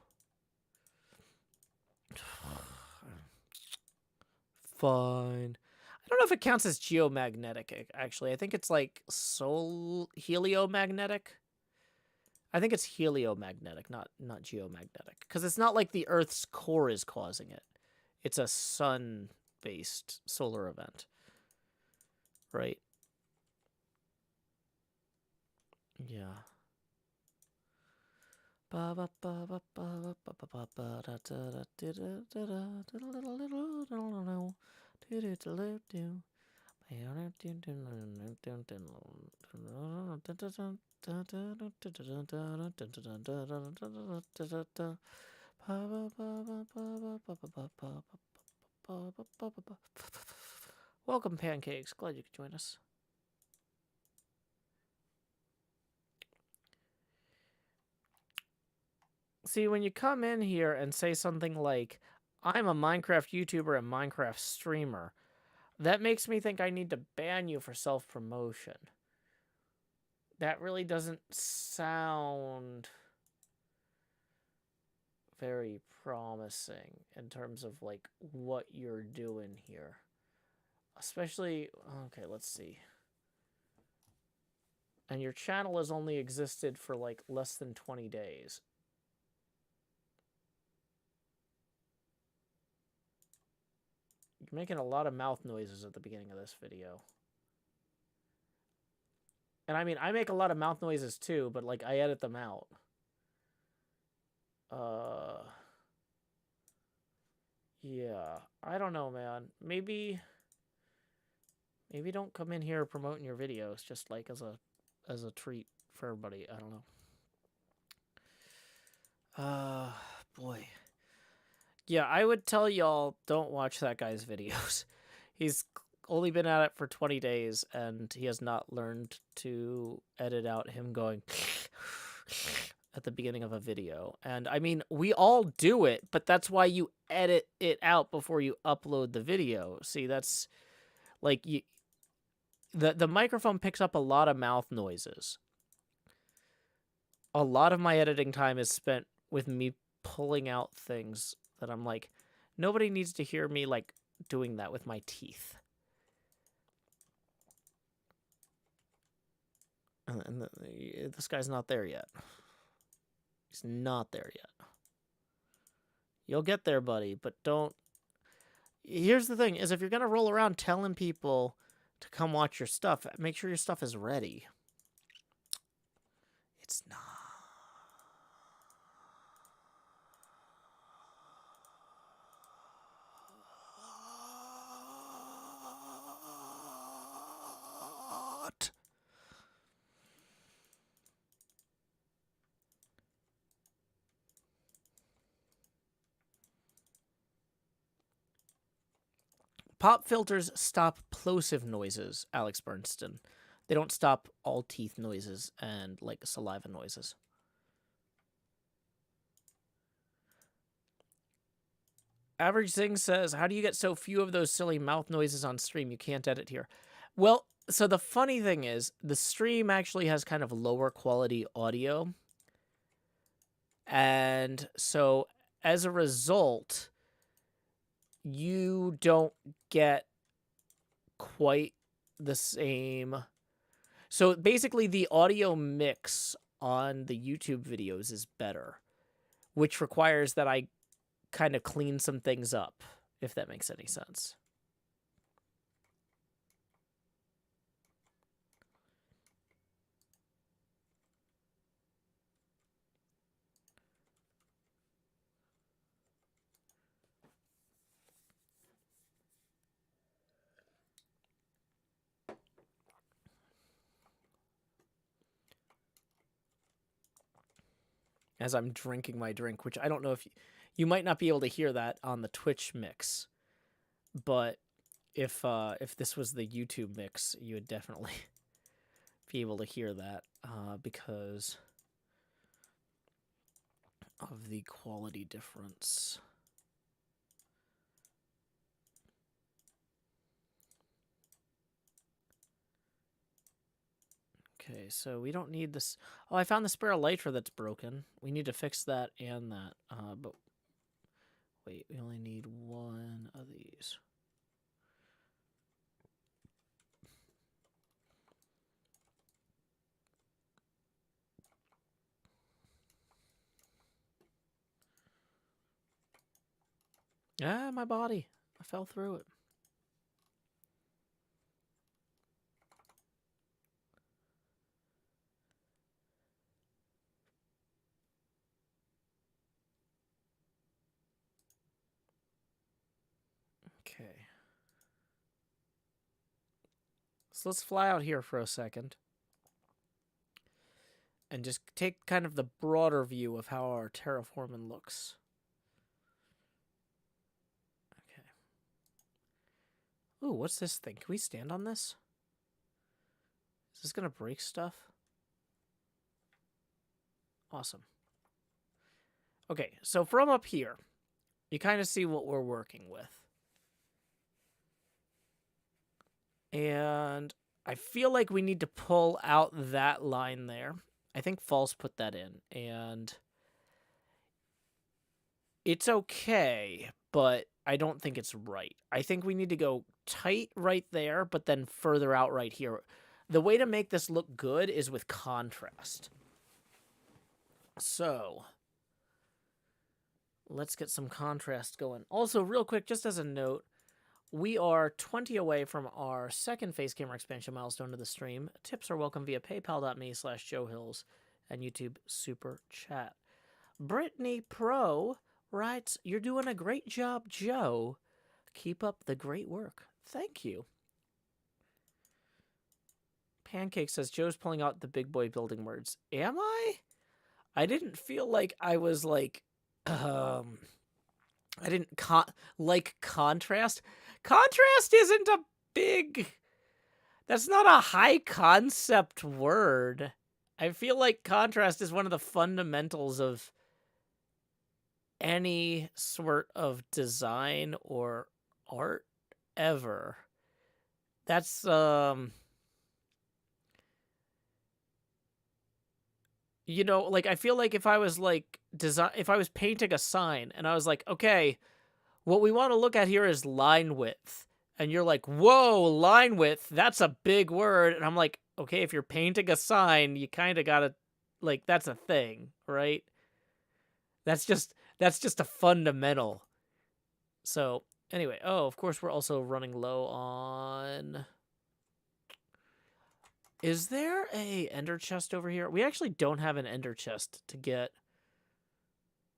Fine. I don't know if it counts as geomagnetic, actually. I think it's like heliomagnetic. I think it's heliomagnetic, not geomagnetic. Because it's not like the Earth's core is causing it. It's a sun-based solar event. Right? Yeah. Welcome, Pancakes. Glad you could join us. See, when you come in here and say something like, I'm a Minecraft YouTuber and Minecraft streamer, that makes me think I need to ban you for self-promotion. That really doesn't sound very promising in terms of, like, what you're doing here. Especially, okay, let's see. And your channel has only existed for, like, less than 20 days. You're making a lot of mouth noises at the beginning of this video. And I mean, I make a lot of mouth noises too, but like I edit them out. Yeah, I don't know, man. Maybe don't come in here promoting your videos just like as a treat for everybody. I don't know. Boy. Yeah, I would tell y'all don't watch that guy's videos. He's only been at it for 20 days and he has not learned to edit out him going at the beginning of a video. And I mean, we all do it, but that's why you edit it out before you upload the video. See, that's like the microphone picks up a lot of mouth noises. a lot of my editing time is spent with me pulling out things that I'm like, nobody needs to hear me like doing that with my teeth. And this guy's not there yet. He's not there yet. You'll get there, buddy, but don't. Here's the thing: is if you're gonna roll around telling people to come watch your stuff, make sure your stuff is ready. It's not. Pop filters stop plosive noises, Alex Bernstein. They don't stop all teeth noises and like saliva noises. Average Zing says, how do you get so few of those silly mouth noises on stream? You can't edit here. Well, so the funny thing is, the stream actually has kind of lower quality audio. And so as a result, you don't get quite the same. So basically, the audio mix on the YouTube videos is better, which requires that I kind of clean some things up, if that makes any sense. As I'm drinking my drink, which I don't know if you might not be able to hear that on the Twitch mix, but if this was the YouTube mix, you would definitely be able to hear that because of the quality difference. Okay, so we don't need this. Oh, I found the spare elytra that's broken. We need to fix that and that. But wait, we only need one of these. Ah, my body. I fell through it. Okay. So let's fly out here for a second and just take kind of the broader view of how our terraforming looks. Okay. Ooh, what's this thing? Can we stand on this? Is this gonna break stuff? Awesome. Okay, so from up here, you kind of see what we're working with. And I feel like we need to pull out that line there. I think False put that in, and it's okay, but I don't think it's right. I think we need to go tight right there, but then further out right here. The way to make this look good is with contrast. So let's get some contrast going. Also, real quick, just as a note, we are 20 away from our second face camera expansion milestone of the stream. Tips are welcome via paypal.me/JoeHills and YouTube Super Chat. Brittany Pro writes, you're doing a great job, Joe. Keep up the great work. Thank you. Pancake says, Joe's pulling out the big boy building words. Am I? I didn't feel like I was like, I didn't like contrast. Contrast isn't a big, that's not a high concept word. I feel like contrast is one of the fundamentals of any sort of design or art ever. That's You know, like, I feel like if I was, like, if I was painting a sign and I was like, okay, what we want to look at here is line width. And you're like, whoa, line width, that's a big word. And I'm like, okay, if you're painting a sign, you kind of gotta, like, that's a thing, right? That's just a fundamental. So, anyway, oh, of course, we're also running low on... Is there a ender chest over here? We actually don't have an ender chest to get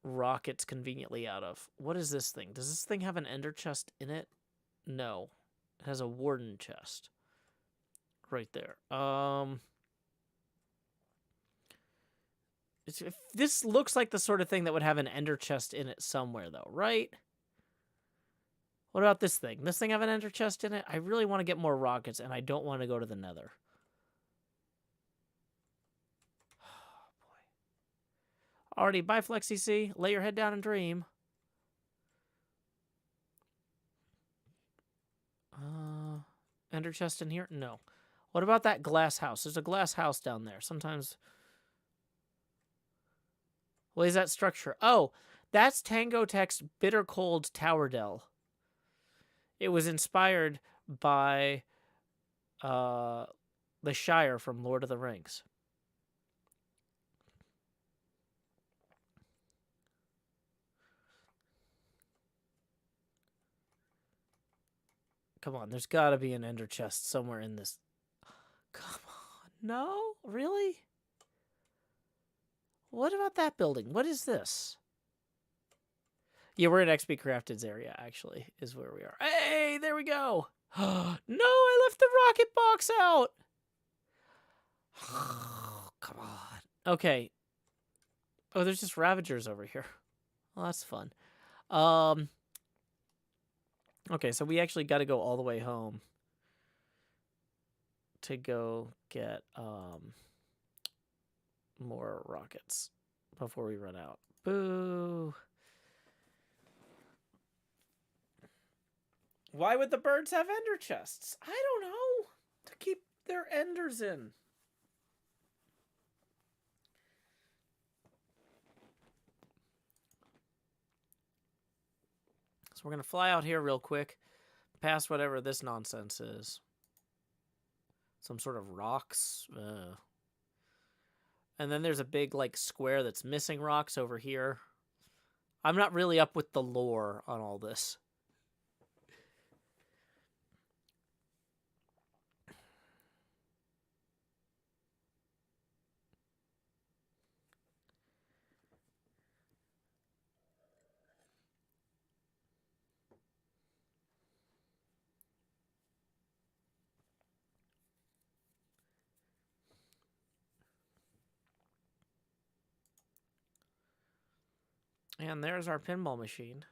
rockets conveniently out of. What is this thing? Does this thing have an ender chest in it? No. It has a warden chest. Right there. This looks like the sort of thing that would have an ender chest in it somewhere, though, right? What about this thing? This thing have an ender chest in it? I really want to get more rockets, and I don't want to go to the nether. Alrighty, bye, FlexiC. Lay your head down and dream. Ender chest in here? No. What about that glass house? There's a glass house down there. Sometimes... What is that structure? Oh, that's Tango Tech's Bitter Cold Tower Dell. It was inspired by the Shire from Lord of the Rings. Come on, there's got to be an ender chest somewhere in this. Come on, no? Really? What about that building? What is this? Yeah, we're in XP Crafted's area, actually, is where we are. Hey, there we go. No, I left the rocket box out. Come on. Okay. Oh, there's just Ravagers over here. Well, that's fun. Okay, so we actually got to go all the way home to go get more rockets before we run out. Boo. Why would the birds have ender chests? I don't know. To keep their enders in. So we're going to fly out here real quick, past whatever this nonsense is. Some sort of rocks. And then there's a big, like, square that's missing rocks over here. I'm not really up with the lore on all this. And there's our pinball machine.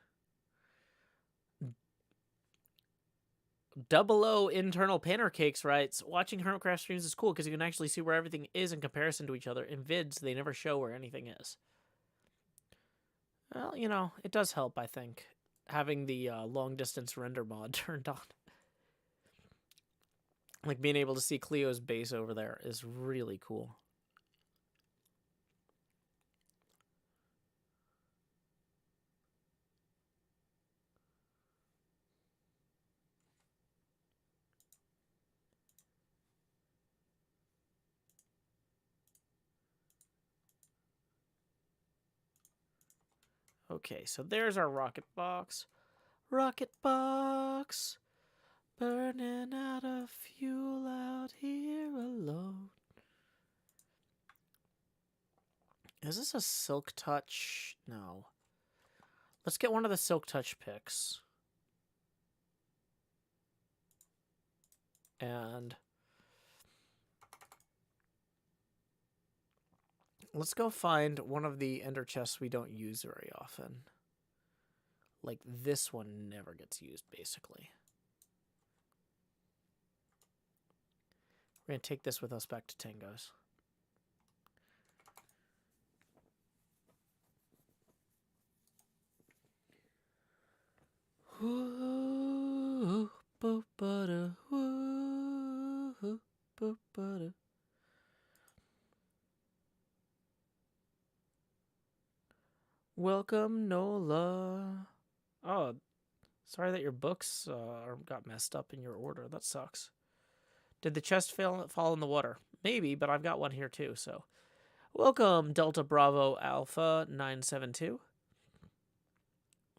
00 internal pancakes writes, watching HermitCraft streams is cool because you can actually see where everything is in comparison to each other. In vids, they never show where anything is. Well, you know, it does help, I think, having the long-distance render mod turned on. Like, being able to see Cleo's base over there is really cool. Okay, so there's our rocket box. Rocket box, burning out of fuel out here alone. Is this a Silk Touch? No. Let's get one of the Silk Touch picks. And let's go find one of the ender chests we don't use very often. Like, this one never gets used, basically. We're going to take this with us back to Tango's. Welcome, Nola. Oh, sorry that your books got messed up in your order. That sucks. Did the chest fall in the water? Maybe, but I've got one here too, so. Welcome, Delta Bravo Alpha 972.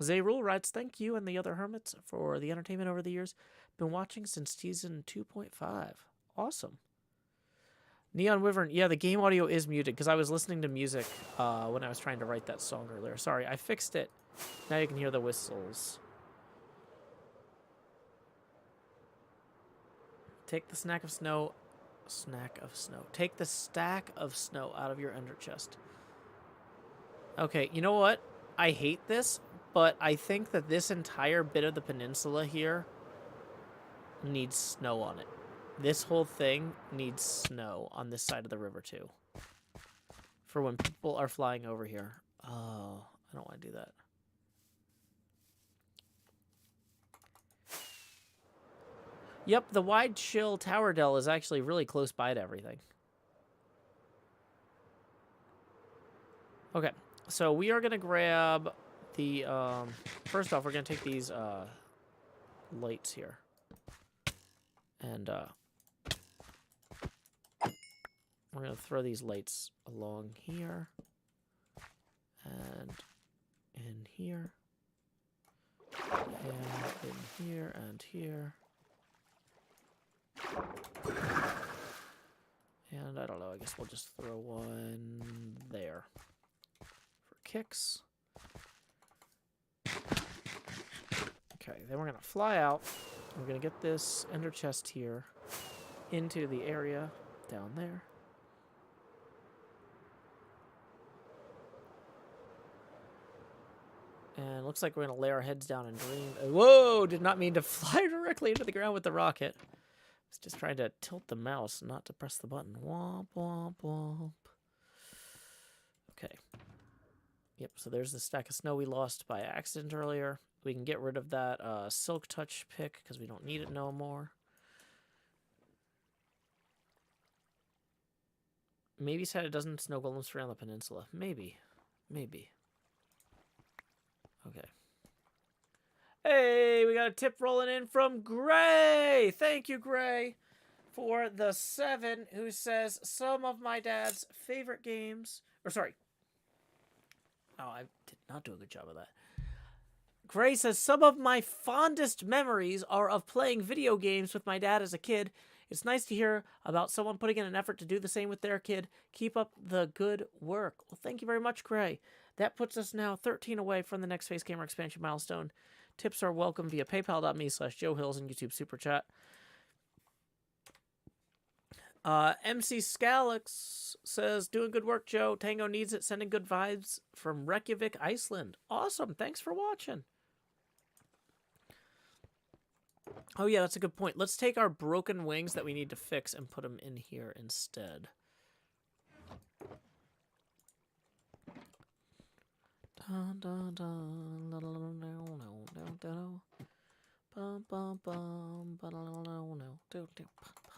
Zayrul writes, thank you and the other hermits for the entertainment over the years. Been watching since season 2.5. Awesome. Neon Wyvern, yeah, the game audio is muted because I was listening to music when I was trying to write that song earlier. Sorry, I fixed it. Now you can hear the whistles. Take the snack of snow. Take the stack of snow out of your ender chest. Okay, you know what? I hate this, but I think that this entire bit of the peninsula here needs snow on it. This whole thing needs snow on this side of the river too. For when people are flying over here. Oh, I don't want to do that. Yep, the wide chill tower dell is actually really close by to everything. Okay, so we are going to grab the, first off, we're going to take these lights here. And we're going to throw these lights along here. And in here. And in here and here. And I don't know, I guess we'll just throw one there. For kicks. Okay, then we're going to fly out. We're going to get this ender chest here into the area down there. And looks like we're going to lay our heads down and dream. Whoa! Did not mean to fly directly into the ground with the rocket. I was just trying to tilt the mouse, not to press the button. Womp, womp, womp. Okay. Yep, so there's the stack of snow we lost by accident earlier. We can get rid of that silk touch pick because we don't need it no more. Maybe said it doesn't snow golems around the peninsula. Maybe. Maybe. Okay. Hey, we got a tip rolling in from Gray. Thank you, Gray, for the 7, who says some of my dad's favorite games. Or sorry. Oh, I did not do a good job of that. Gray says some of my fondest memories are of playing video games with my dad as a kid. It's nice to hear about someone putting in an effort to do the same with their kid. Keep up the good work. Well, thank you very much, Gray. That puts us now 13 away from the next Face Gamer expansion milestone. Tips are welcome via paypal.me/JoeHills and YouTube Super Chat. MC Scalix says, doing good work, Joe. Tango needs it. Sending good vibes from Reykjavik, Iceland. Awesome. Thanks for watching. Oh, yeah, that's a good point. Let's take our broken wings that we need to fix and put them in here instead. Dun, dun, dun, la, la, la, no, no, no, no. Bum, bum, bum, ba, la, la, no, no, do, do, bum, bum.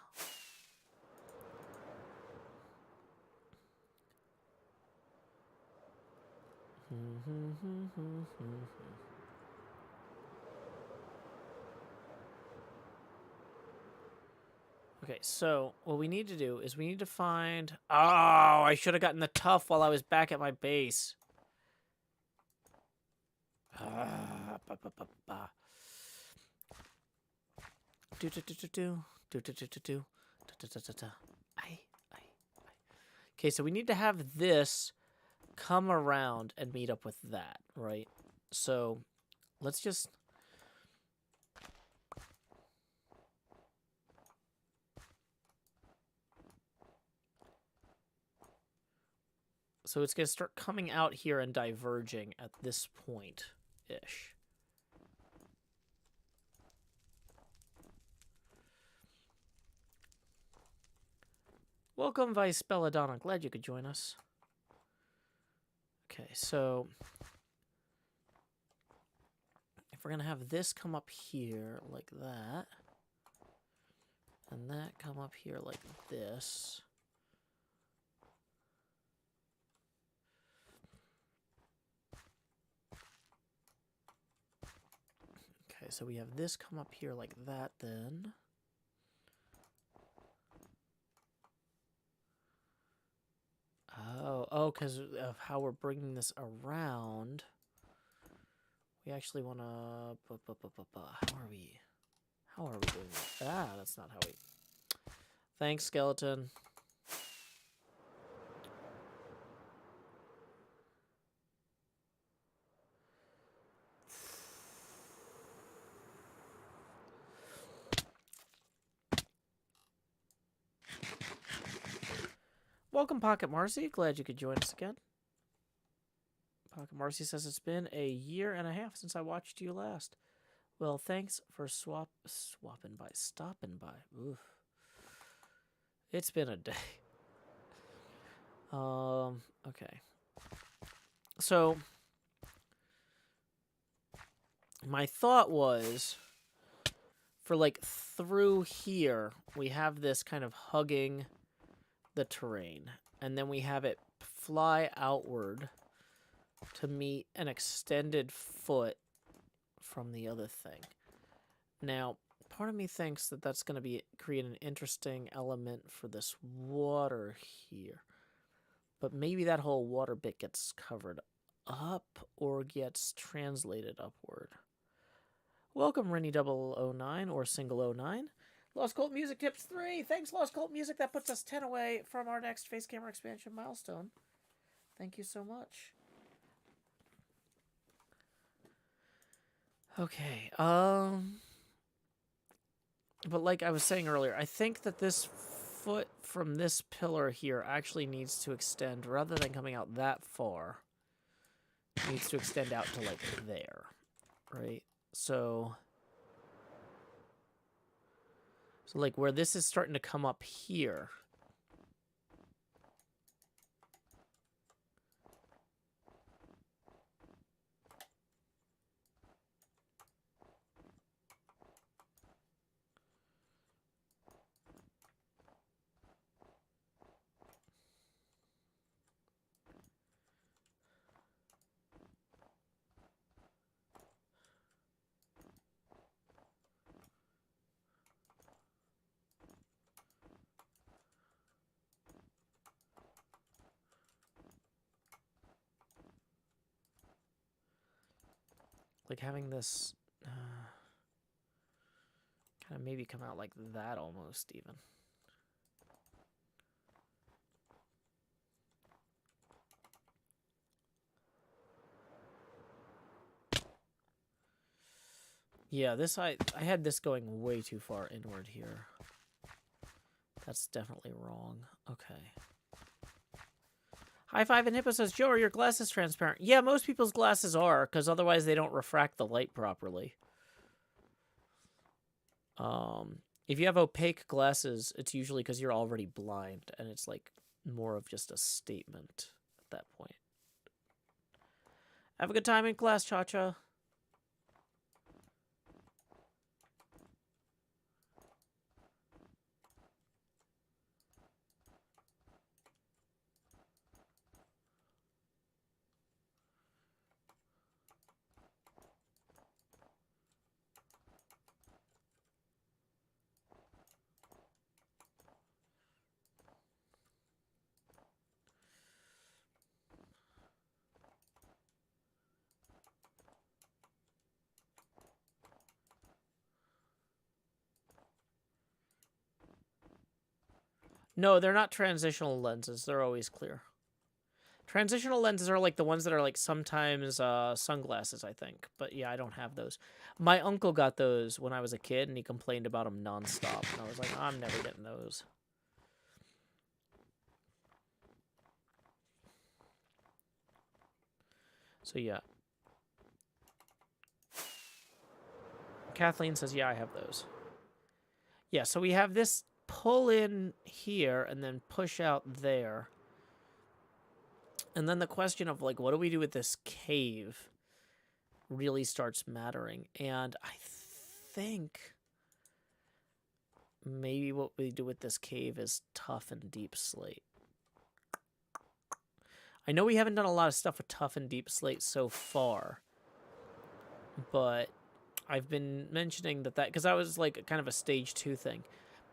Okay, so what we need to do is we need to find... Oh, I should have gotten the tough while I was back at my base. Ba, ba, ba, ba. Do do do do do do do do do do da da da da. Ay. Okay, so we need to have this come around and meet up with that, right? So let's just... So it's going to start coming out here and diverging at this point-ish. Welcome, Vice Belladonna. Glad you could join us. Okay, so... if we're going to have this come up here like that, and that come up here like this... so we have this come up here like that then. Oh, because of how we're bringing this around. We actually want to... How are we doing that? Ah, that's not how we... Thanks, skeleton. Welcome, Pocket Marcy. Glad you could join us again. Pocket Marcy says it's been a year and a half since I watched you last. Well, thanks for stopping by. Oof. It's been a day. Okay. So, my thought was, for like through here, we have this kind of hugging the terrain, and then we have it fly outward to meet an extended foot from the other thing. Now, part of me thinks that that's going to create an interesting element for this water here. But maybe that whole water bit gets covered up or gets translated upward. Welcome, Rennie009 or Single09. Lost Cult Music Tips 3. Thanks, Lost Cult Music. That puts us 10 away from our next face camera expansion milestone. Thank you so much. Okay, but like I was saying earlier, I think that this foot from this pillar here actually needs to extend, rather than coming out that far, it needs to extend out to like there, right? So like where this is starting to come up here, like having this kind of maybe come out like that almost even. Yeah, this I had this going way too far inward here. That's definitely wrong. Okay. High Five and Hippo says, Joe, are your glasses transparent? Yeah, most people's glasses are, because otherwise they don't refract the light properly. If you have opaque glasses, it's usually because you're already blind, and it's like more of just a statement at that point. Have a good time in class, Cha-Cha. No, they're not transitional lenses. They're always clear. Transitional lenses are like the ones that are like sometimes sunglasses, I think. But yeah, I don't have those. My uncle got those when I was a kid, and he complained about them nonstop. And I was like, I'm never getting those. So yeah. Kathleen says, yeah, I have those. Yeah, so we have this pull in here and then push out there. And then the question of, like, what do we do with this cave really starts mattering. And I think maybe what we do with this cave is tough and deep slate. I know we haven't done a lot of stuff with tough and deep slate so far, but I've been mentioning that because that was like kind of a stage 2 thing.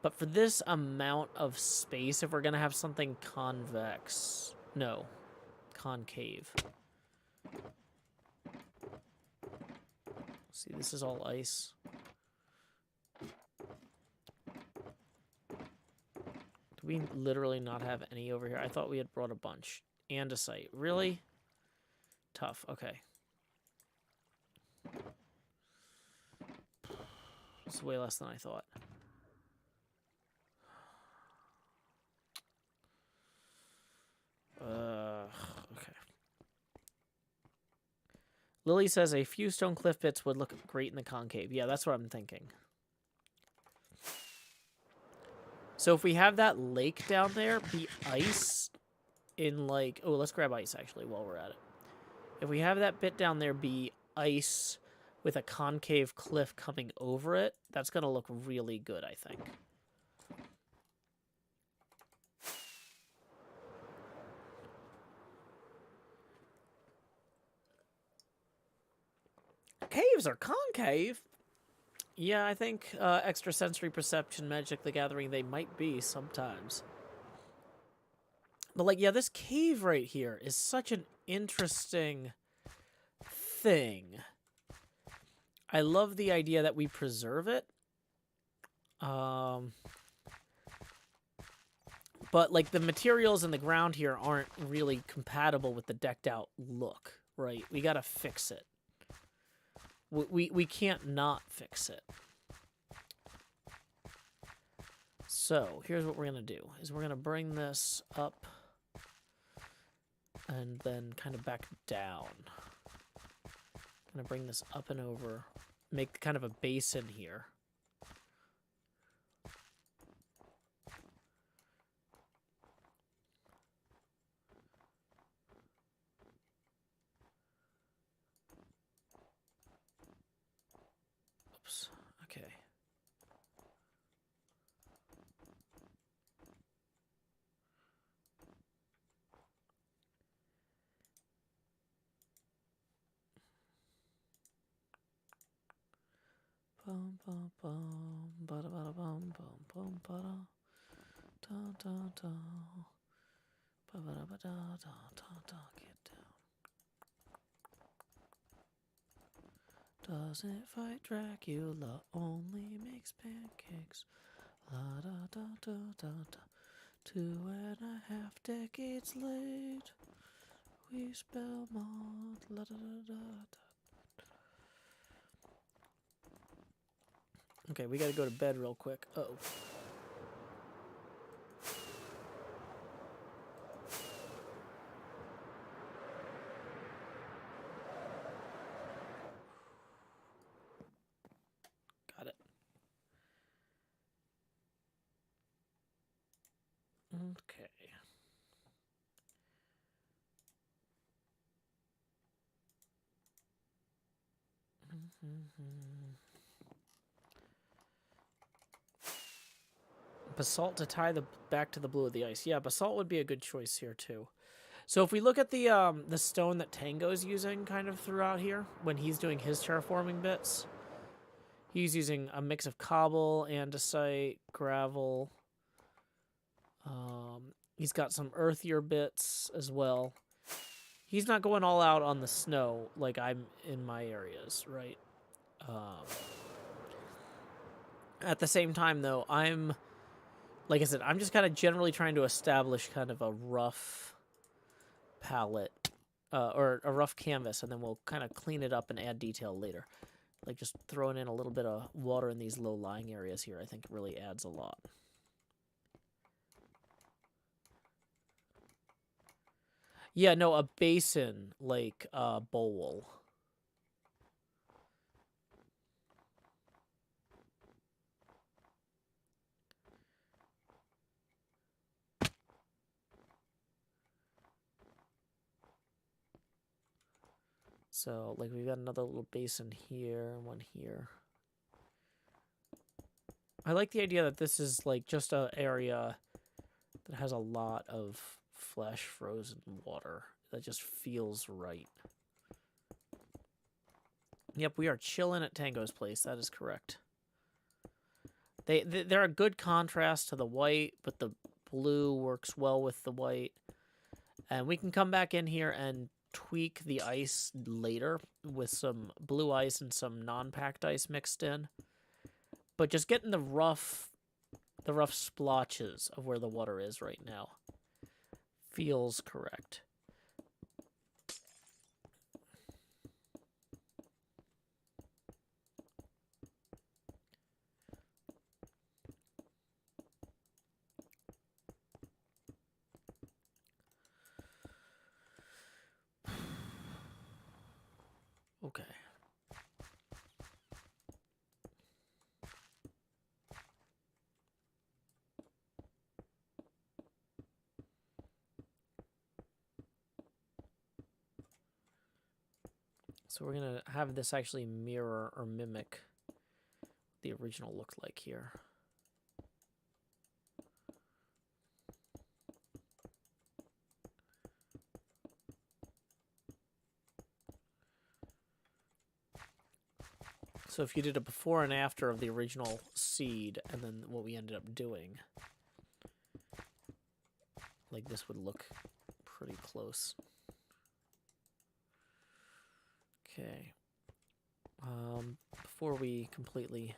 But for this amount of space, if we're going to have something convex, no, concave. See, this is all ice. Do we literally not have any over here? I thought we had brought a bunch. Andesite. Really? Tough. Okay. It's way less than I thought. Okay. Lily says a few stone cliff bits would look great in the concave. Yeah, that's what I'm thinking. So if we have that lake down there be ice in like... Oh, let's grab ice, actually, while we're at it. If we have that bit down there be ice with a concave cliff coming over it, that's going to look really good, I think. Caves are concave? Yeah, I think extrasensory perception, Magic the Gathering, they might be sometimes. But, like, yeah, this cave right here is such an interesting thing. I love the idea that we preserve it. But, like, the materials in the ground here aren't really compatible with the decked out look, right? We gotta fix it. We can't not fix it. So, here's what we're gonna do, is we're gonna bring this up and then kind of back down. Gonna bring this up and over, make kind of a basin here. Oops, okay. Bum bum bum, bada bada bum bum bum bada, da da da, ba ba ba da da da da. Get down. Doesn't fight Dracula, only makes pancakes. La da da da da da. 2.5 decades late, we spell mod. La da da da da. Okay, we gotta go to bed real quick. Uh-oh. Got it. Okay. Basalt to tie the back to the blue of the ice. Yeah, basalt would be a good choice here too. So if we look at the stone that Tango's using kind of throughout here when he's doing his terraforming bits, he's using a mix of cobble, andesite, gravel. He's got some earthier bits as well. He's not going all out on the snow like I'm in my areas, right? At the same time, though, like I said, I'm just kind of generally trying to establish kind of a rough palette or a rough canvas, and then we'll kind of clean it up and add detail later. Like just throwing in a little bit of water in these low-lying areas here, I think really adds a lot. Yeah, no, a basin, like a bowl. So, like, we've got another little basin here, one here. I like the idea that this is, like, just an area that has a lot of flash frozen water. That just feels right. Yep, we are chilling at Tango's place. That is correct. They're a good contrast to the white, but the blue works well with the white. And we can come back in here and tweak the ice later with some blue ice and some non-packed ice mixed in. But just getting the rough splotches of where the water is right now feels correct. Okay. So we're going to have this actually mirror or mimic the original look like here. So if you did a before and after of the original seed and then what we ended up doing, like this would look pretty close. Okay. Before we completely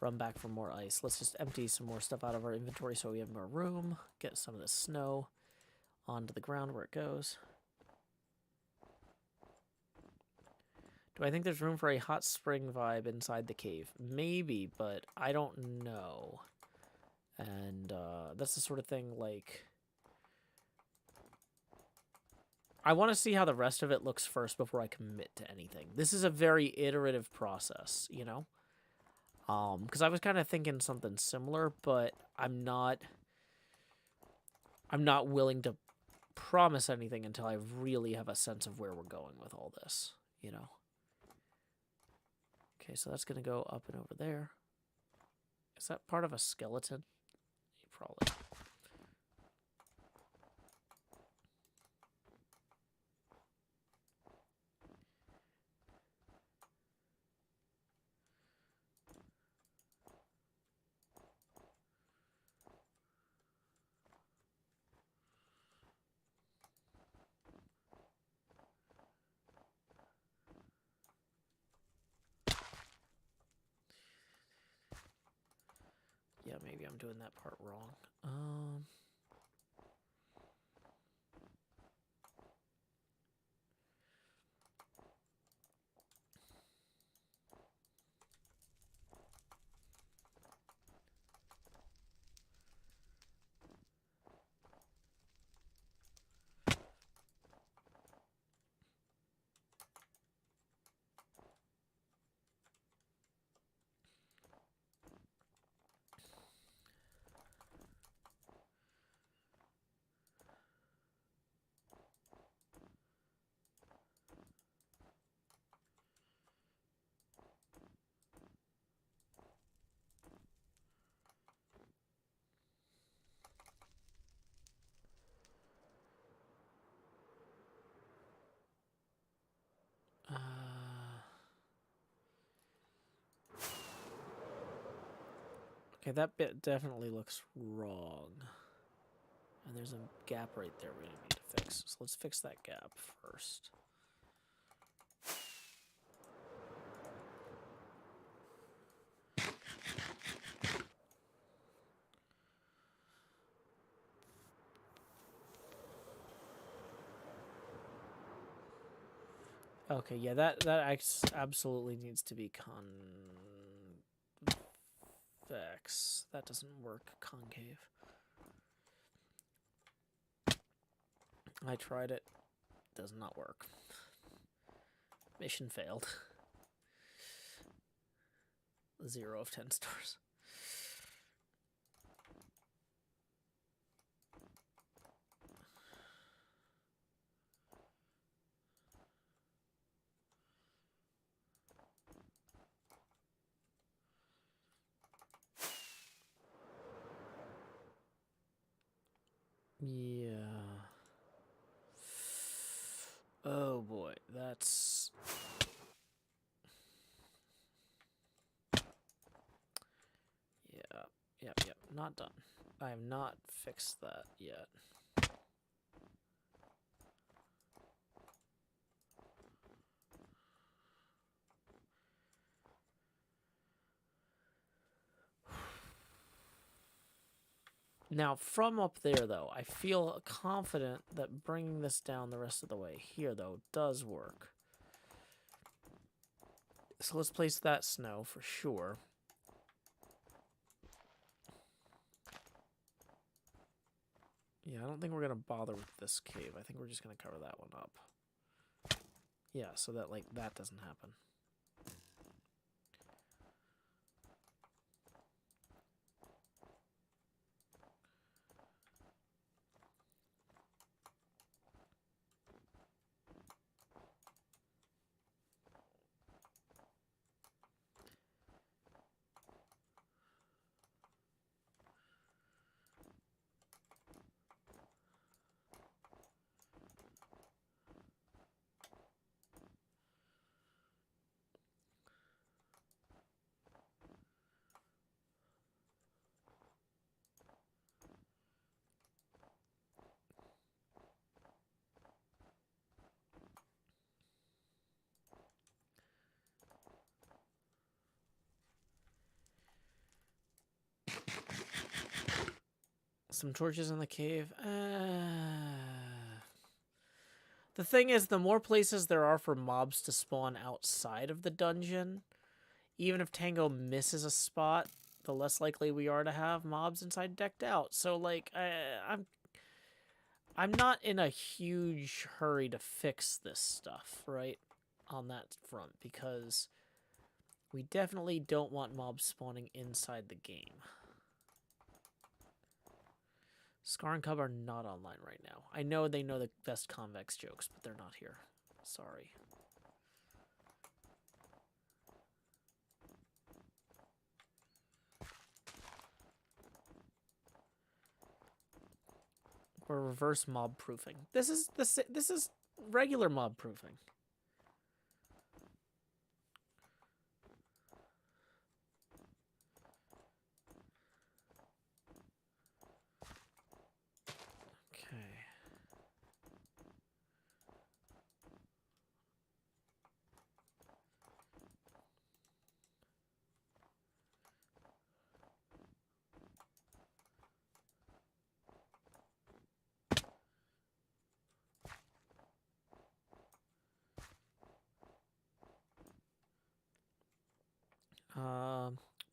run back for more ice, let's just empty some more stuff out of our inventory so we have more room. Get some of the snow onto the ground where it goes. Do I think there's room for a hot spring vibe inside the cave? Maybe, but I don't know. And that's the sort of thing, like, I want to see how the rest of it looks first before I commit to anything. This is a very iterative process, you know? Because I was kind of thinking something similar, but I'm not willing to promise anything until I really have a sense of where we're going with all this, you know? Okay, so that's going to go up and over there. Is that part of a skeleton? Probably. Yeah, maybe I'm doing that part wrong. Okay, that bit definitely looks wrong. And there's a gap right there we need to fix. So let's fix that gap first. Okay, yeah, that absolutely needs to be convex. That doesn't work concave. I tried it. Does not work. Mission failed. 0 of 10 stars. Yeah. Oh boy, that's... Yep. Not done. I have not fixed that yet. Now, from up there, though, I feel confident that bringing this down the rest of the way here, though, does work. So let's place that snow for sure. Yeah, I don't think we're going to bother with this cave. I think we're just going to cover that one up. Yeah, so that, like, that doesn't happen. Some torches in the cave. The thing is, the more places there are for mobs to spawn outside of the dungeon, even if Tango misses a spot, the less likely we are to have mobs inside decked out. So, like, I'm not in a huge hurry to fix this stuff, right, on that front, because we definitely don't want mobs spawning inside the game. Scar and Cub are not online right now. I know they know the best convex jokes, but they're not here. Sorry. We're reverse mob proofing. This is regular mob proofing. Okay.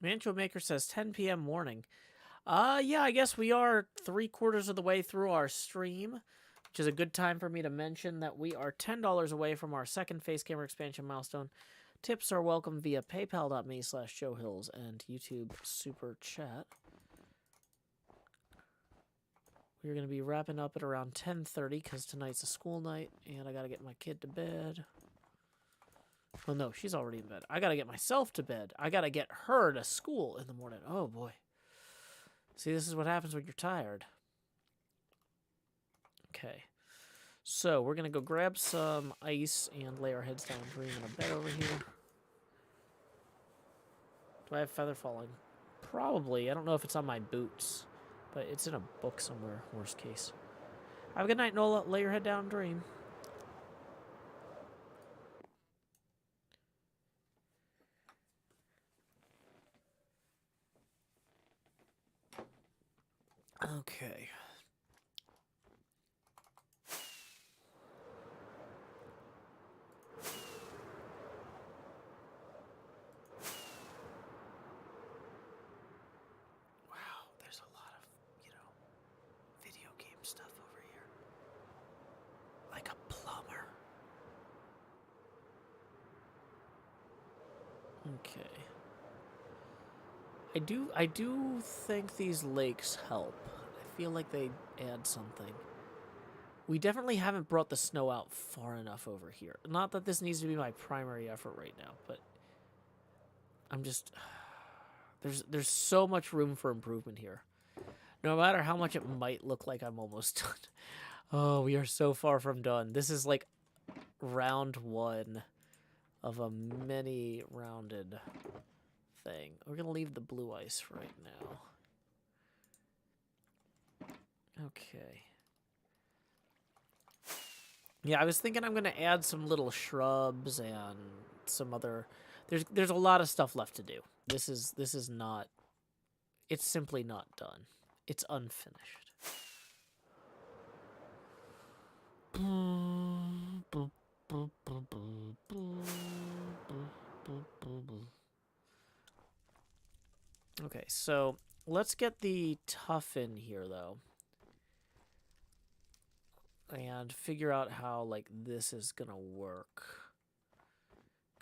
Mancho Maker says 10 p.m. morning. Yeah, I guess we are 3/4 of the way through our stream, which is a good time for me to mention that we are $10 away from our second face camera expansion milestone. Tips are welcome via paypal.me/JoeHills and YouTube Super Chat. We're going to be wrapping up at around 10:30 because tonight's a school night and I got to get my kid to bed. Well, no, she's already in bed. I got to get myself to bed. I got to get her to school in the morning. Oh, boy. See, this is what happens when you're tired. Okay. So, we're going to go grab some ice and lay our heads down and dream in a bed over here. Do I have feather falling? Probably. I don't know if it's on my boots, but it's in a book somewhere, worst case. Have a good night, Nola. Lay your head down and dream. Okay. Wow, there's a lot of, video game stuff over here. Like a plumber. Okay. I do think these lakes help. I feel like they add something. We definitely haven't brought the snow out far enough over here. Not that this needs to be my primary effort right now, but I'm just there's so much room for improvement here. No matter how much it might look like I'm almost done. Oh, we are so far from done. This is like round 1 of a many rounded thing. We're gonna leave the blue ice right now. Okay. Yeah, I was thinking I'm gonna add some little shrubs and some other. There's a lot of stuff left to do. This is not. It's simply not done. It's unfinished. Okay, so let's get the tough in here though, and figure out how like this is gonna work.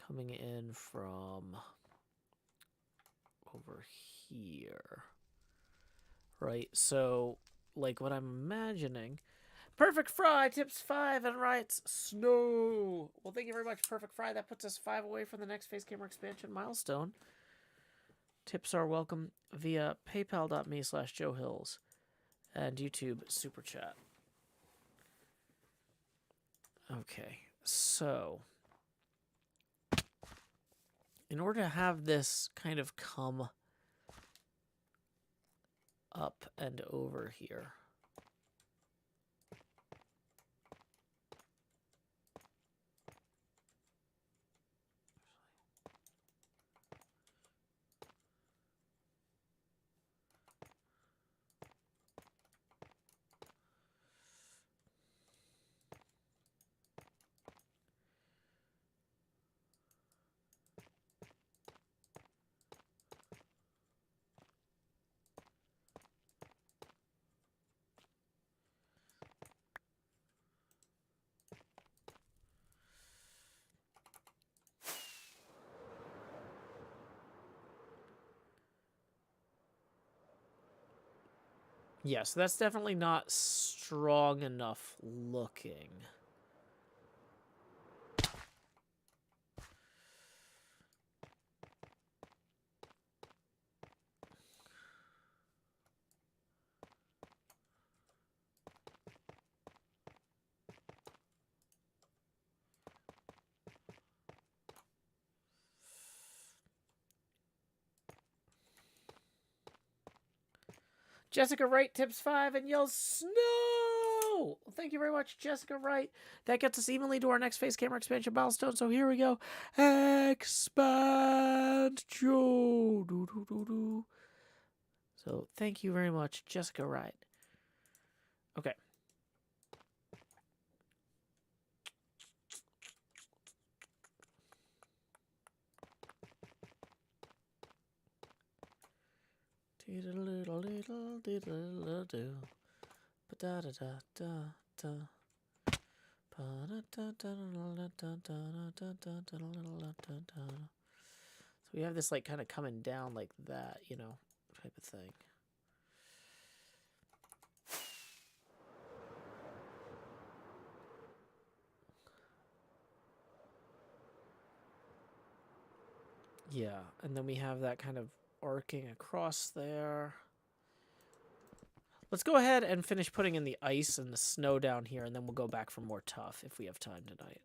Coming in from over here. Right, so like what I'm imagining. Perfect Fry tips 5 and writes snow. Well, thank you very much, Perfect Fry. That puts us 5 away from the next face camera expansion milestone. Tips are welcome via paypal.me/Joe Hills and YouTube Super Chat. Okay, so in order to have this kind of come up and over here, yeah, so that's definitely not strong enough looking. Jessica Wright tips 5 and yells snow. Well, thank you very much, Jessica Wright. That gets us evenly to our next face camera expansion milestone. So here we go. Expand Joe. So thank you very much, Jessica Wright. Okay. So we have this like kind of coming down like that, you know, type of thing. Yeah, and then we have that kind of arcing across there. Let's go ahead and finish putting in the ice and the snow down here, and then we'll go back for more tough if we have time tonight.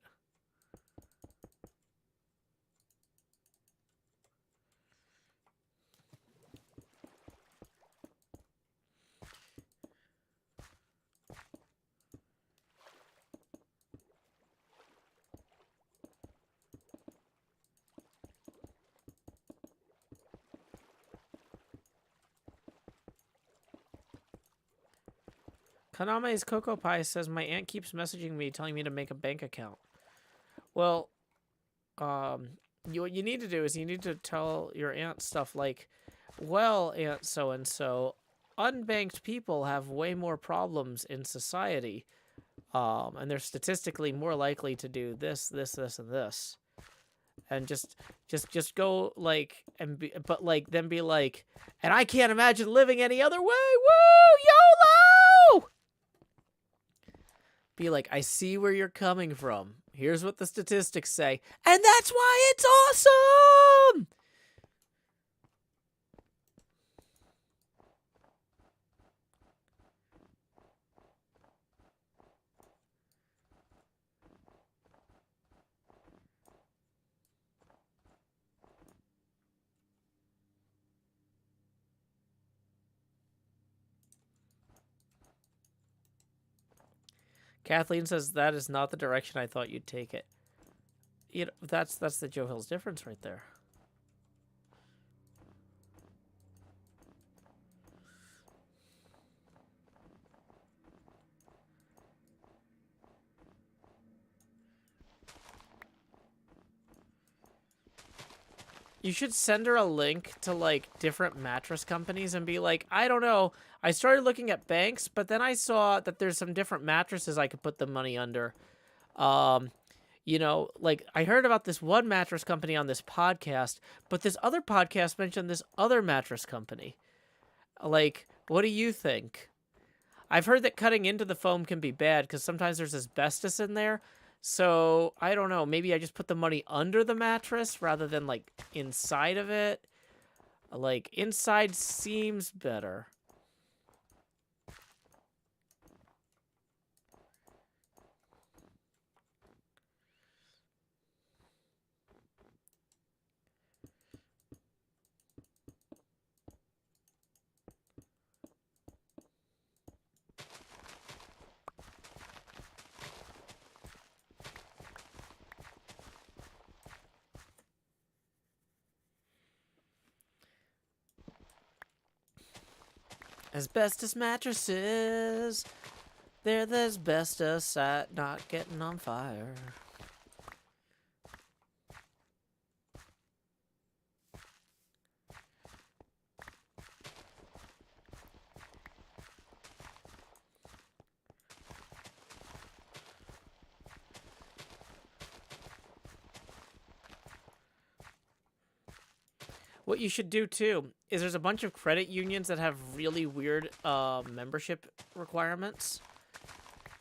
Kaname's Cocoa Pie says, my aunt keeps messaging me telling me to make a bank account. Well, what you need to do is you need to tell your aunt stuff like, well, Aunt so-and-so, unbanked people have way more problems in society, and they're statistically more likely to do this, this, this, and this. And just go like, and be, but like, then be like, and I can't imagine living any other way. Woo! YOLO! Be like, I see where you're coming from. Here's what the statistics say. And that's why it's awesome! Kathleen says that is not the direction I thought you'd take it. You know, that's the Joe Hill's difference right there. You should send her a link to, like, different mattress companies and be like, I don't know, I started looking at banks, but then I saw that there's some different mattresses I could put the money under. You know, like, I heard about this one mattress company on this podcast, but this other podcast mentioned this other mattress company. Like, what do you think? I've heard that cutting into the foam can be bad because sometimes there's asbestos in there. So, I don't know. Maybe I just put the money under the mattress rather than, like, inside of it. Like, inside seems better. Asbestos mattresses. They're the asbestos at not getting on fire. What you should do too is there's a bunch of credit unions that have really weird membership requirements.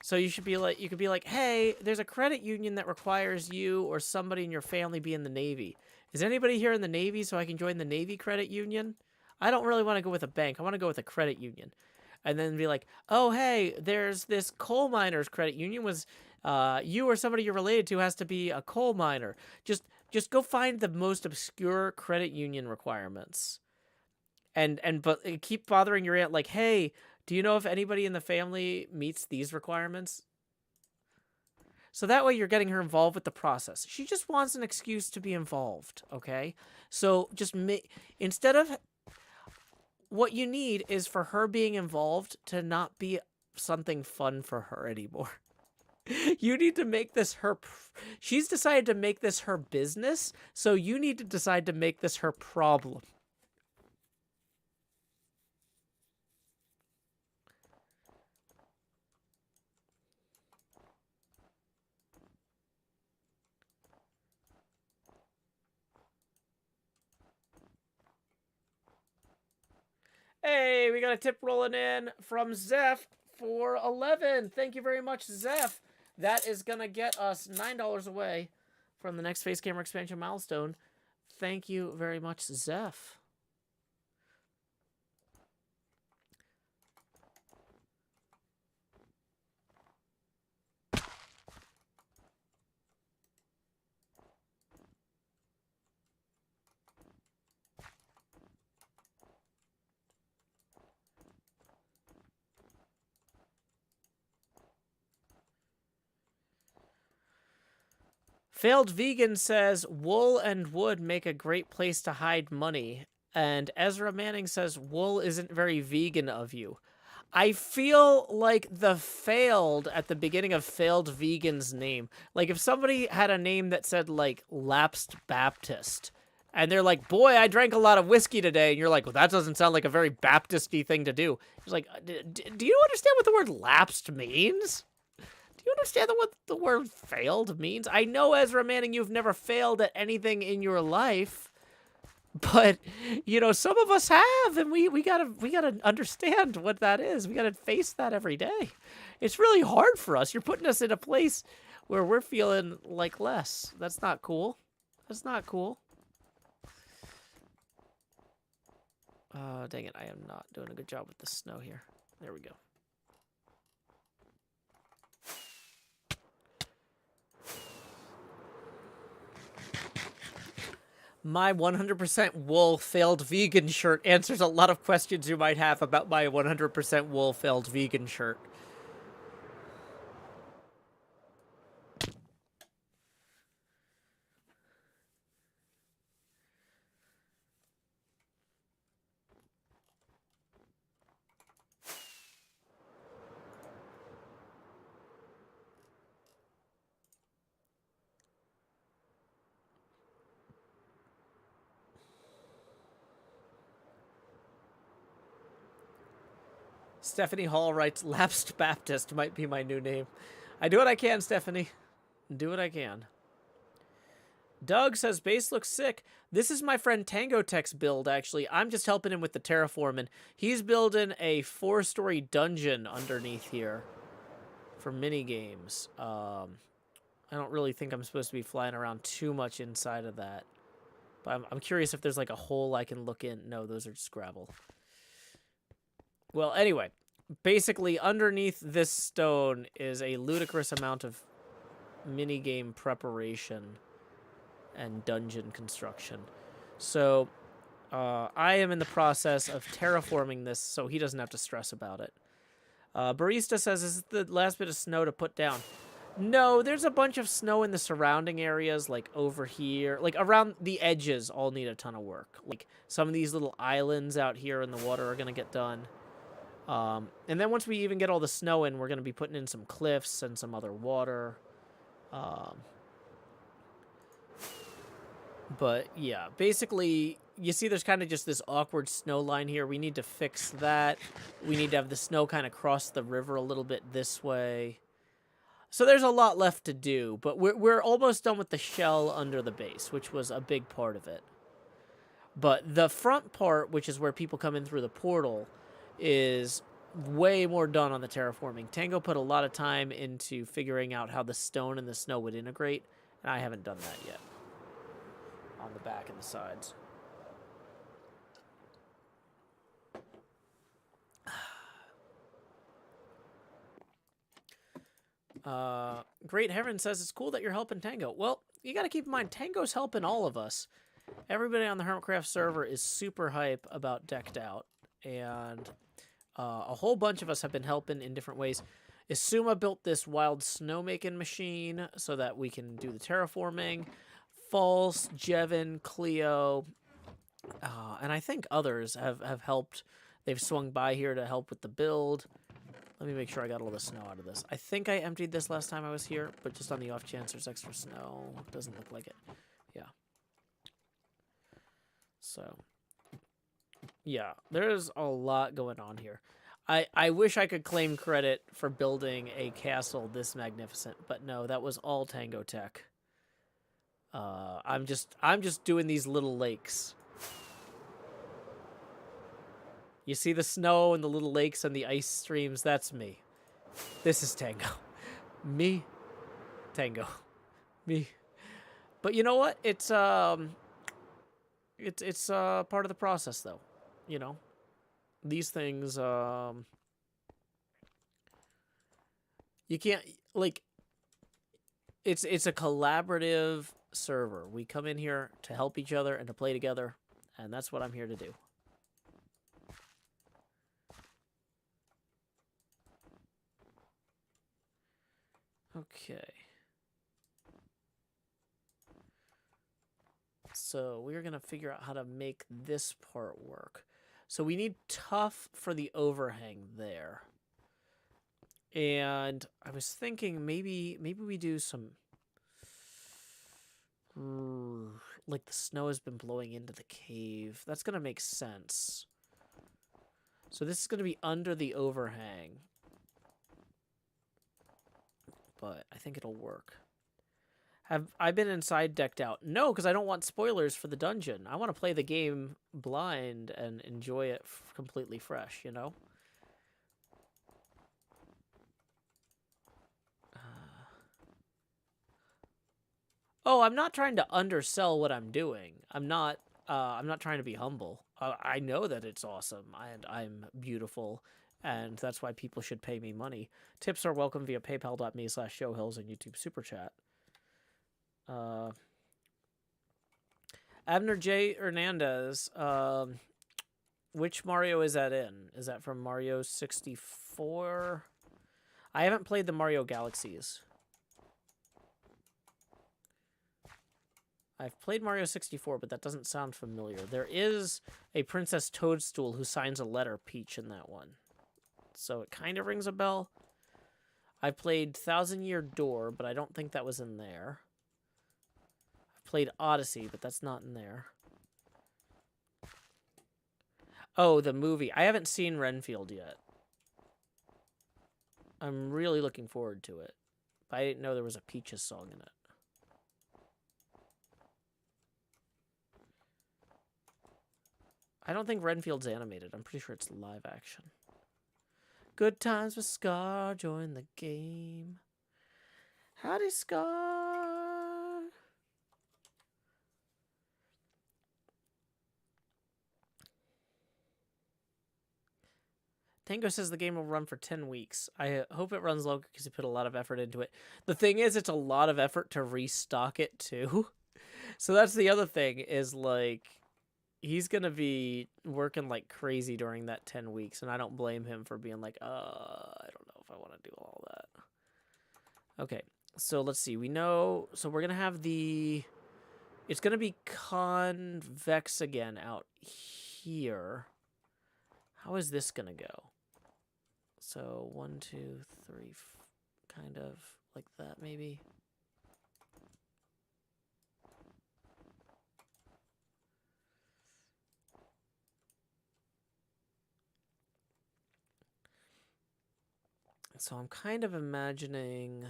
So you should be like, you could be like, hey, there's a credit union that requires you or somebody in your family be in the Navy. Is anybody here in the Navy so I can join the Navy credit union? I don't really want to go with a bank. I want to go with a credit union. And then be like, oh, hey, there's this coal miners credit union. Was you or somebody you're related to has to be a coal miner. Just go find the most obscure credit union requirements. But keep bothering your aunt like, hey, do you know if anybody in the family meets these requirements? So that way you're getting her involved with the process. She just wants an excuse to be involved, okay? So just instead of what you need is for her being involved to not be something fun for her anymore. You need to make this her... She's decided to make this her business, so you need to decide to make this her problem. Hey, we got a tip rolling in from Zeph for 11. Thank you very much, Zeph. That is going to get us $9 away from the next face camera expansion milestone. Thank you very much, Zeph. Failed Vegan says, wool and wood make a great place to hide money. And Ezra Manning says, wool isn't very vegan of you. I feel like the failed at the beginning of Failed Vegan's name. Like, if somebody had a name that said, like, Lapsed Baptist, and they're like, boy, I drank a lot of whiskey today, and you're like, well, that doesn't sound like a very Baptist-y thing to do. It's like, do you understand what the word lapsed means? Do you understand what the word failed means? I know, Ezra Manning, you've never failed at anything in your life, but you know, some of us have, and we gotta understand what that is. We gotta face that every day. It's really hard for us. You're putting us in a place where we're feeling like less. That's not cool. That's not cool. Dang it, I am not doing a good job with the snow here. There we go. My 100% wool failed vegan shirt answers a lot of questions you might have about my 100% wool failed vegan shirt. Stephanie Hall writes, Lapsed Baptist might be my new name. I do what I can, Stephanie. Do what I can. Doug says, base looks sick. This is my friend Tango Tech's build, actually. I'm just helping him with the terraform, and he's building a 4-story dungeon underneath here for mini games. I don't really think I'm supposed to be flying around too much inside of that. But I'm curious if there's like a hole I can look in. No, those are just gravel. Well, anyway, basically underneath this stone is a ludicrous amount of mini game preparation and dungeon construction. So I am in the process of terraforming this so he doesn't have to stress about it. Barista says, is this the last bit of snow to put down? No, there's a bunch of snow in the surrounding areas, like over here. Like around the edges all need a ton of work. Like some of these little islands out here in the water are going to get done. And then once we even get all the snow in, we're going to be putting in some cliffs and some other water. But yeah, basically, you see there's kind of just this awkward snow line here. We need to fix that. We need to have the snow kind of cross the river a little bit this way. So there's a lot left to do, but we're almost done with the shell under the base, which was a big part of it. But the front part, which is where people come in through the portal, is way more done on the terraforming. Tango put a lot of time into figuring out how the stone and the snow would integrate, and I haven't done that yet on the back and the sides. Great Heaven says, it's cool that you're helping Tango. Well, you got to keep in mind, Tango's helping all of us. Everybody on the HermitCraft server is super hype about Decked Out, and a whole bunch of us have been helping in different ways. Isuma built this wild snowmaking machine so that we can do the terraforming. False, Jevin, Cleo, and I think others have helped. They've swung by here to help with the build. Let me make sure I got all the snow out of this. I think I emptied this last time I was here, but just on the off chance there's extra snow. Doesn't look like it. Yeah. So, yeah, there's a lot going on here. I wish I could claim credit for building a castle this magnificent, but no, that was all Tango Tech. I'm just doing these little lakes. You see the snow and the little lakes and the ice streams? That's me. This is Tango. Me. Tango. Me. But you know what? It's part of the process, though. You know? These things, you can't, like, it's a collaborative server. We come in here to help each other and to play together, and that's what I'm here to do. Okay. So we're going to figure out how to make this part work. So we need tough for the overhang there. And I was thinking maybe we do some... like the snow has been blowing into the cave. That's going to make sense. So this is going to be under the overhang. But I think it'll work. Have I been inside Decked Out? No, because I don't want spoilers for the dungeon. I want to play the game blind and enjoy it completely fresh, you know? Oh, I'm not trying to undersell what I'm doing. I'm not trying to be humble. I know that it's awesome and I'm beautiful, and that's why people should pay me money. Tips are welcome via paypal.me/showhills and YouTube Super Chat. Abner J. Hernandez, which Mario is that in? Is that from Mario 64? I haven't played the Mario Galaxies. I've played Mario 64, but that doesn't sound familiar. There is a Princess Toadstool who signs a letter, Peach, in that one. So it kind of rings a bell. I've played Thousand Year Door, but I don't think that was in there. I've played Odyssey, but that's not in there. Oh, the movie. I haven't seen Renfield yet. I'm really looking forward to it. But I didn't know there was a Peaches song in it. I don't think Renfield's animated. I'm pretty sure it's live action. Good times with Scar, join the game. Howdy, Scar. Tango says the game will run for 10 weeks. I hope it runs longer because he put a lot of effort into it. The thing is, it's a lot of effort to restock it, too. So that's the other thing, is, like, he's going to be working like crazy during that 10 weeks, and I don't blame him for being like, I don't know if I want to do all that. Okay, so let's see. We know, so we're going to have it's going to be convex again out here. How is this going to go? So 1, 2, 3, kind of like that maybe. So I'm kind of imagining...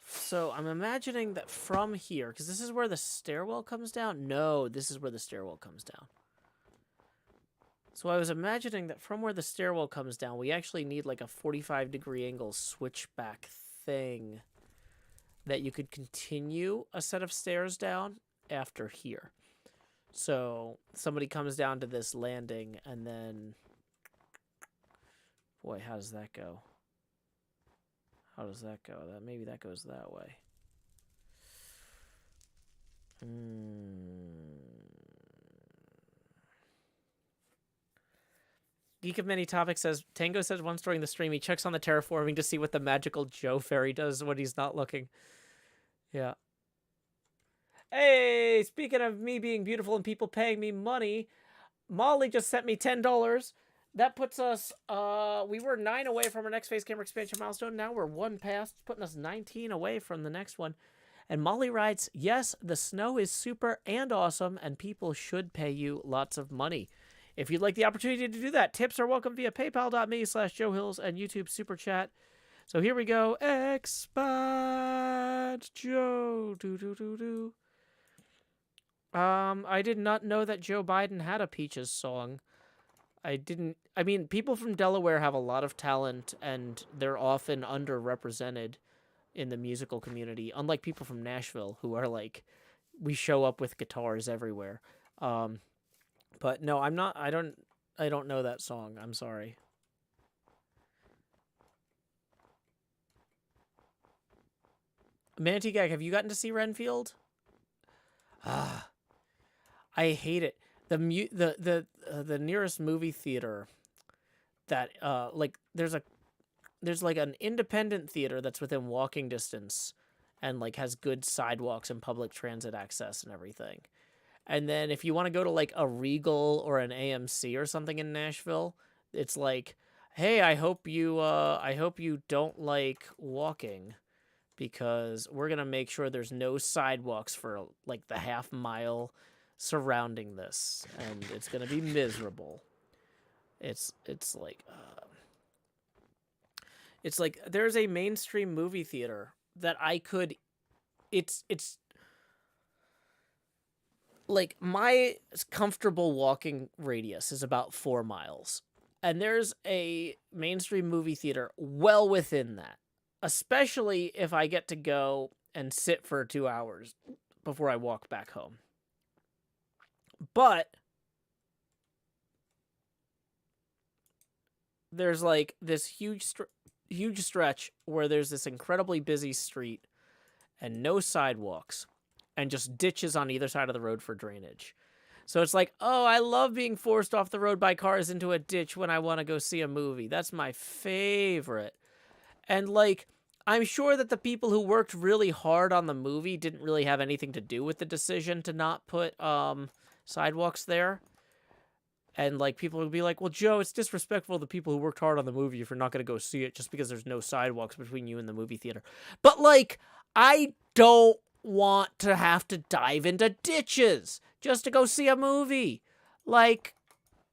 So I'm imagining that from here, because this is where the stairwell comes down. No, this is where the stairwell comes down. So I was imagining that from where the stairwell comes down, we actually need like a 45-degree angle switchback thing that you could continue a set of stairs down after here. So somebody comes down to this landing and then... Boy, how does that go? How does that go? Maybe that goes that way. Geek of Many Topics says, Tango says once during the stream he checks on the terraforming to see what the magical Joe fairy does when he's not looking. Yeah. Hey, speaking of me being beautiful and people paying me money, Molly just sent me $10. That puts us, we were 9 away from our next phase camera expansion milestone. Now we're 1 past, putting us 19 away from the next one. And Molly writes, yes, the snow is super and awesome, and people should pay you lots of money. If you'd like the opportunity to do that, tips are welcome via paypal.me/JoeHills and YouTube Super Chat. So here we go. Expand Joe. I did not know that Joe Biden had a Peaches song. I mean, people from Delaware have a lot of talent, and they're often underrepresented in the musical community, unlike people from Nashville, who are like, we show up with guitars everywhere. But no, I don't know that song. I'm sorry. Manty Gag, have you gotten to see Renfield? I hate it. The nearest movie theater that like there's like an independent theater that's within walking distance and like has good sidewalks and public transit access and everything. And then if you want to go to like a Regal or an AMC or something in Nashville, it's like, hey, I hope you don't like walking, because we're going to make sure there's no sidewalks for like the half mile surrounding this, and it's going to be miserable. It's like there's a mainstream movie theater that I could it's like my comfortable walking radius is about 4 miles, and there's a mainstream movie theater well within that, especially if I get to go and sit for 2 hours before I walk back home. But there's like this huge stretch where there's this incredibly busy street and no sidewalks and just ditches on either side of the road for drainage. So it's like, oh, I love being forced off the road by cars into a ditch when I want to go see a movie. That's my favorite. And like, I'm sure that the people who worked really hard on the movie didn't really have anything to do with the decision to not put sidewalks there. And like, people would be like, well, Joe, it's disrespectful to the people who worked hard on the movie if you're not going to go see it just because there's no sidewalks between you and the movie theater. But like, I don't want to have to dive into ditches just to go see a movie. Like,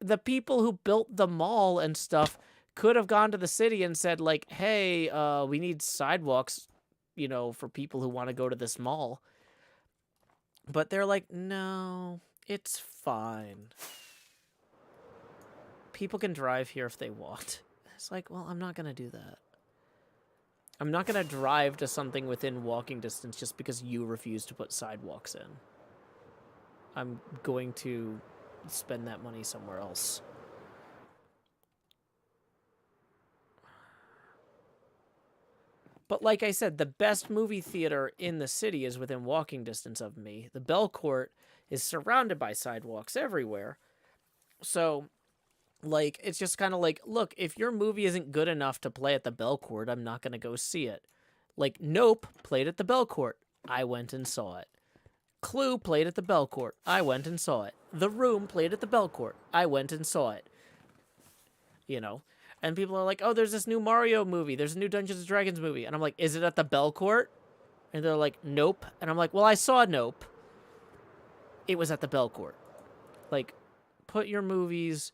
the people who built the mall and stuff could have gone to the city and said, like, hey, we need sidewalks, for people who want to go to this mall. But they're like, no, it's fine. People can drive here if they want. It's like, well, I'm not going to do that. I'm not going to drive to something within walking distance just because you refuse to put sidewalks in. I'm going to spend that money somewhere else. But like I said, the best movie theater in the city is within walking distance of me. The Bell Court is surrounded by sidewalks everywhere. So, like, it's just kind of like, look, if your movie isn't good enough to play at the Bell Court, I'm not going to go see it. Like, Nope played at the Bell Court. I went and saw it. Clue played at the Bell Court. I went and saw it. The Room played at the Bell Court. I went and saw it. And people are like, oh, there's this new Mario movie. There's a new Dungeons & Dragons movie. And I'm like, is it at the Bell Court? And they're like, nope. And I'm like, well, I saw Nope. It was at the Bell Court. Like, put your movies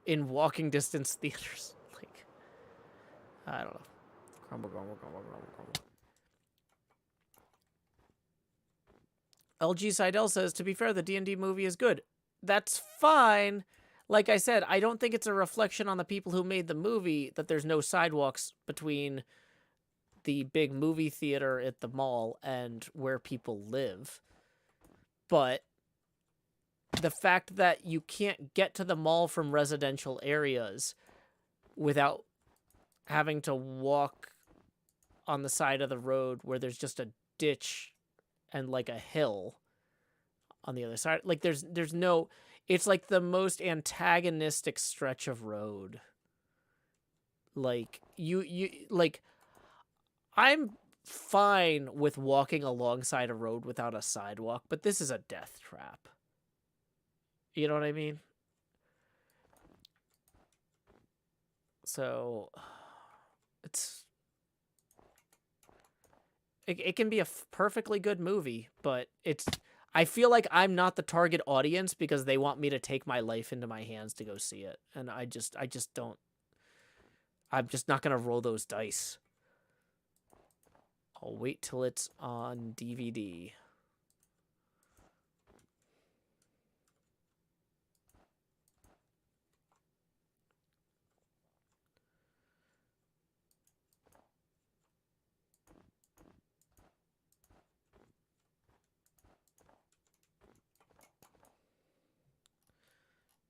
in walking distance theaters. Like, I don't know. Grumble. LG Seidel says, to be fair, the D&D movie is good. That's fine. Like I said, I don't think it's a reflection on the people who made the movie that there's no sidewalks between the big movie theater at the mall and where people live. But the fact that you can't get to the mall from residential areas without having to walk on the side of the road where there's just a ditch and like a hill on the other side. Like there's no, it's like the most antagonistic stretch of road. Like you like, I'm fine with walking alongside a road without a sidewalk, but this is a death trap. You know what I mean? So it can be a perfectly good movie, but I feel like I'm not the target audience because they want me to take my life into my hands to go see it. And I just don't. I'm just not going to roll those dice. I'll wait till it's on DVD.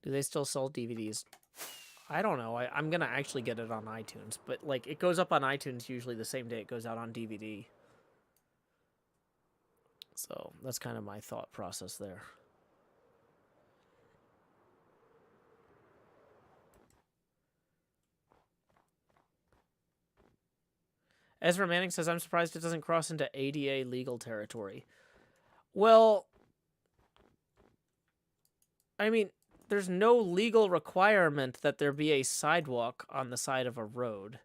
Do they still sell DVDs? I don't know. I'm going to actually get it on iTunes. But, like, it goes up on iTunes usually the same day it goes out on DVD. So, that's kind of my thought process there. Ezra Manning says, I'm surprised it doesn't cross into ADA legal territory. Well, I mean, there's no legal requirement that there be a sidewalk on the side of a road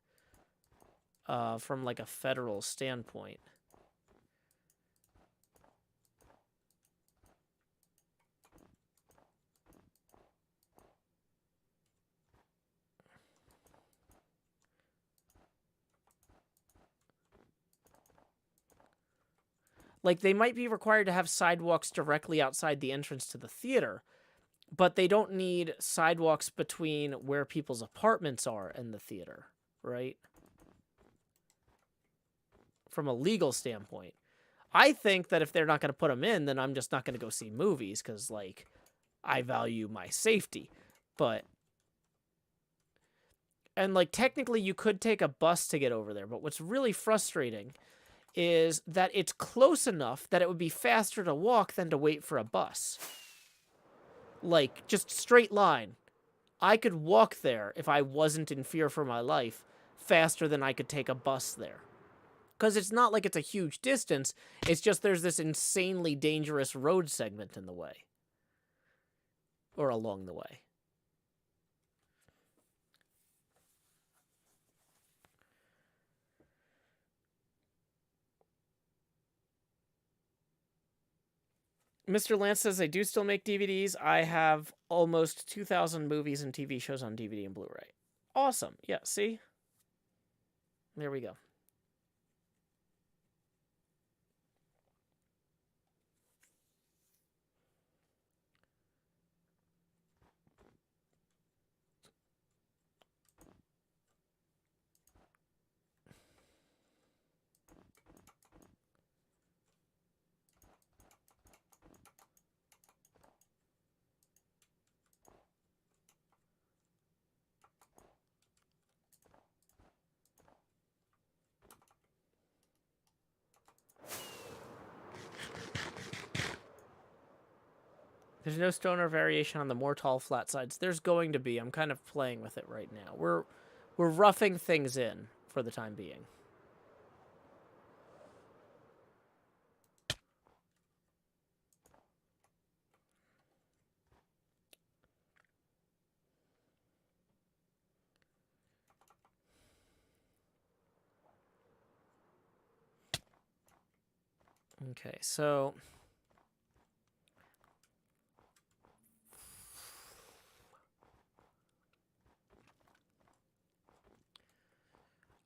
from like a federal standpoint. Like, they might be required to have sidewalks directly outside the entrance to the theater, but they don't need sidewalks between where people's apartments are and the theater, right? From a legal standpoint. I think that if they're not going to put them in, then I'm just not going to go see movies because, like, I value my safety. But, and, like, technically you could take a bus to get over there, but what's really frustrating is that it's close enough that it would be faster to walk than to wait for a bus. Like, just straight line. I could walk there if I wasn't in fear for my life faster than I could take a bus there. Because it's not like it's a huge distance. It's just there's this insanely dangerous road segment in the way. Or along the way. Mr. Lance says they do still make DVDs. I have almost 2,000 movies and TV shows on DVD and Blu-ray. Awesome. Yeah, see? There we go. There's no stoner variation on the more tall flat sides. There's going to be. I'm kind of playing with it right now. We're roughing things in for the time being. Okay, so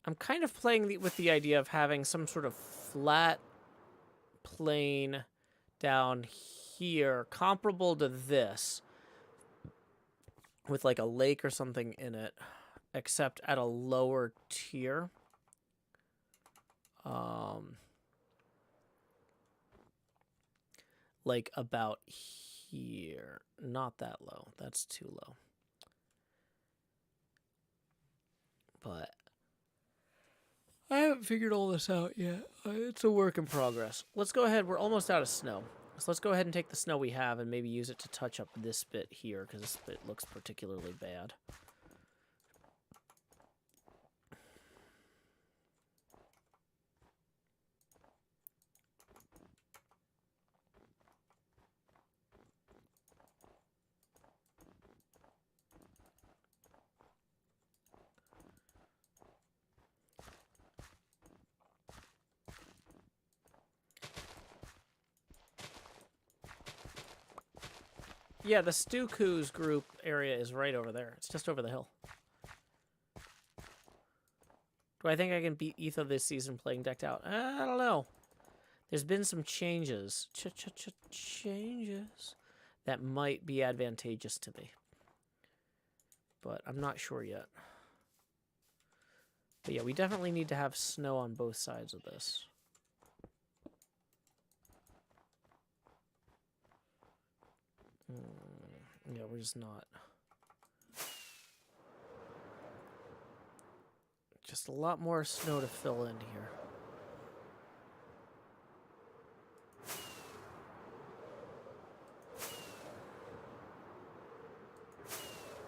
I'm kind of playing with the idea of having some sort of flat plane down here comparable to this with like a lake or something in it, except at a lower tier. Like about here. Not that low. That's too low. But I haven't figured all this out yet. It's a work in progress. Let's go ahead. We're almost out of snow. So let's go ahead and take the snow we have and maybe use it to touch up this bit here, because this bit looks particularly bad. Yeah, the Stuku's group area is right over there. It's just over the hill. Do I think I can beat Etho this season playing decked out? I don't know. There's been some changes. Changes that might be advantageous to me. But I'm not sure yet. But yeah, we definitely need to have snow on both sides of this. Yeah, we're just not. Just a lot more snow to fill in here.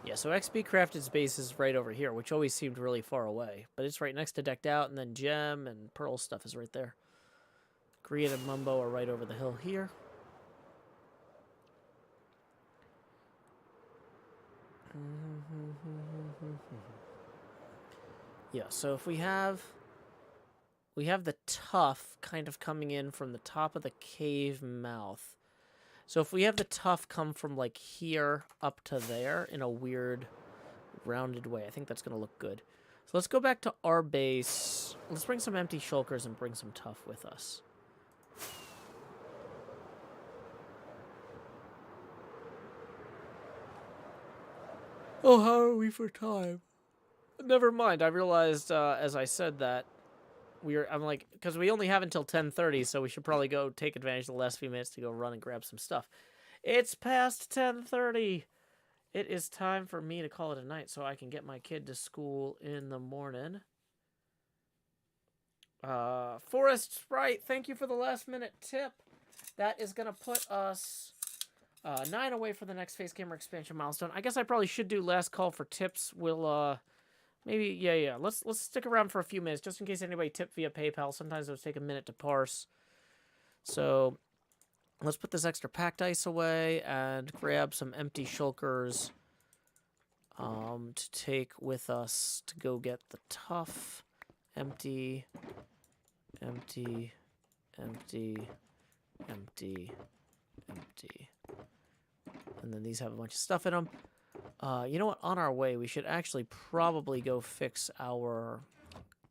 Yeah, so XP Crafted's base is right over here, which always seemed really far away. But it's right next to Decked Out, and then Gem and Pearl stuff is right there. Green and Mumbo are right over the hill here. Yeah, so if we have the Tough kind of coming in from the top of the cave mouth. So if we have the Tough come from like here up to there in a weird rounded way, I think that's going to look good. So let's go back to our base. Let's bring some empty shulkers and bring some Tough with us. Oh, how are we for time? Never mind. I realized as I said that I'm like, because we only have until 10:30, so we should probably go take advantage of the last few minutes to go run and grab some stuff. It's past 10:30. It is time for me to call it a night so I can get my kid to school in the morning. Forrest Sprite, thank you for the last minute tip. That is going to put us 9 away for the next Face Gamer expansion milestone. I guess I probably should do last call for tips. We'll, maybe, yeah. Let's stick around for a few minutes just in case anybody tipped via PayPal. Sometimes those take a minute to parse. So let's put this extra packed ice away and grab some empty shulkers to take with us to go get the Tough. Empty, empty, empty, empty, empty. And then these have a bunch of stuff in them. You know what? On our way, we should actually probably go fix our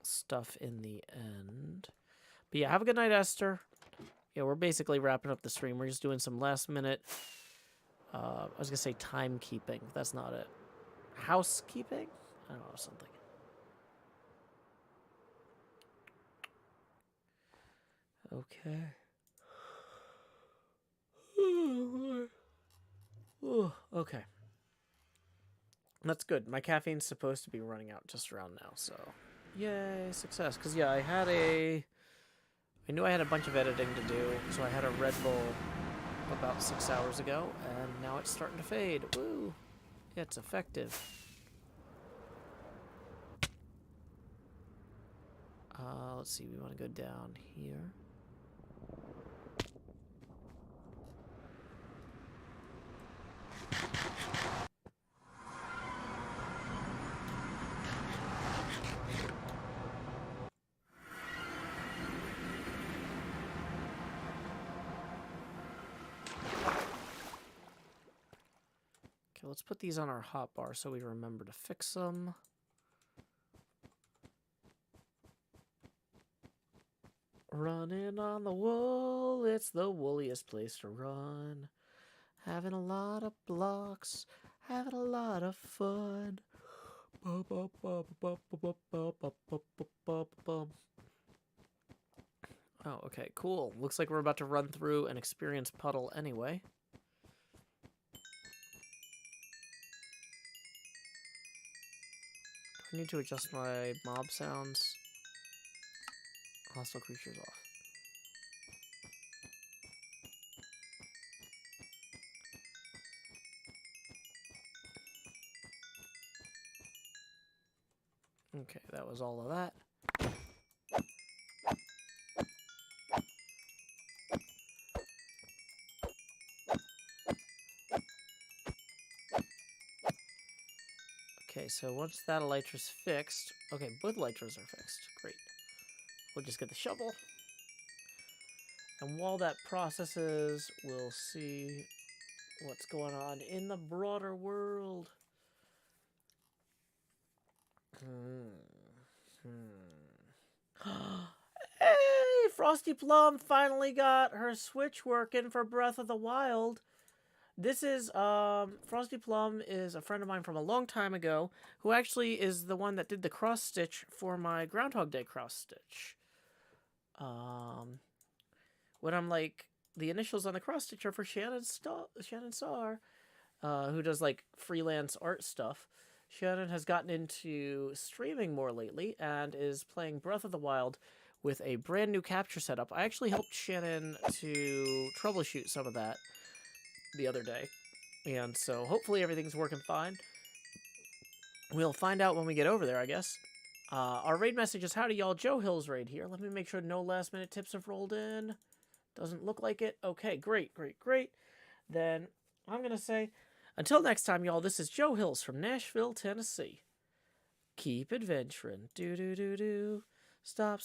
stuff in the end. But yeah, have a good night, Esther. Yeah, we're basically wrapping up the stream. We're just doing some last minute, I was going to say timekeeping. That's not it. Housekeeping? I don't know, something. Okay. Ooh, okay. That's good. My caffeine's supposed to be running out just around now, so yay, success. Because, yeah, I knew I had a bunch of editing to do, so I had a Red Bull about 6 hours ago, and now it's starting to fade. Woo! Yeah, it's effective. Let's see, we want to go down here. Okay, let's put these on our hotbar so we remember to fix them. Running on the wool, it's the wooliest place to run. Having a lot of blocks, having a lot of fun. Oh, okay, cool. Looks like we're about to run through an experience puddle anyway. I need to adjust my mob sounds. Hostile creatures off. Okay, that was all of that. Okay, so once that elytra's fixed... Okay, both elytras are fixed. Great. We'll just get the shovel. And while that processes, we'll see what's going on in the broader world. Hey! Frosty Plum finally got her Switch working for Breath of the Wild. This is, Frosty Plum is a friend of mine from a long time ago, who actually is the one that did the cross-stitch for my Groundhog Day cross-stitch. When I'm like, the initials on the cross-stitch are for Shannon Starr, who does, like, freelance art stuff. Shannon has gotten into streaming more lately, and is playing Breath of the Wild with a brand new capture setup. I actually helped Shannon to troubleshoot some of that the other day, and so hopefully everything's working fine. We'll find out when we get over there, I guess. Our raid message is, howdy y'all, Joe Hill's raid here. Let me make sure no last minute tips have rolled in. Doesn't look like it. Okay, great. Then I'm gonna say, until next time y'all, this is Joe Hills from Nashville, Tennessee. Keep adventuring. Do. Stop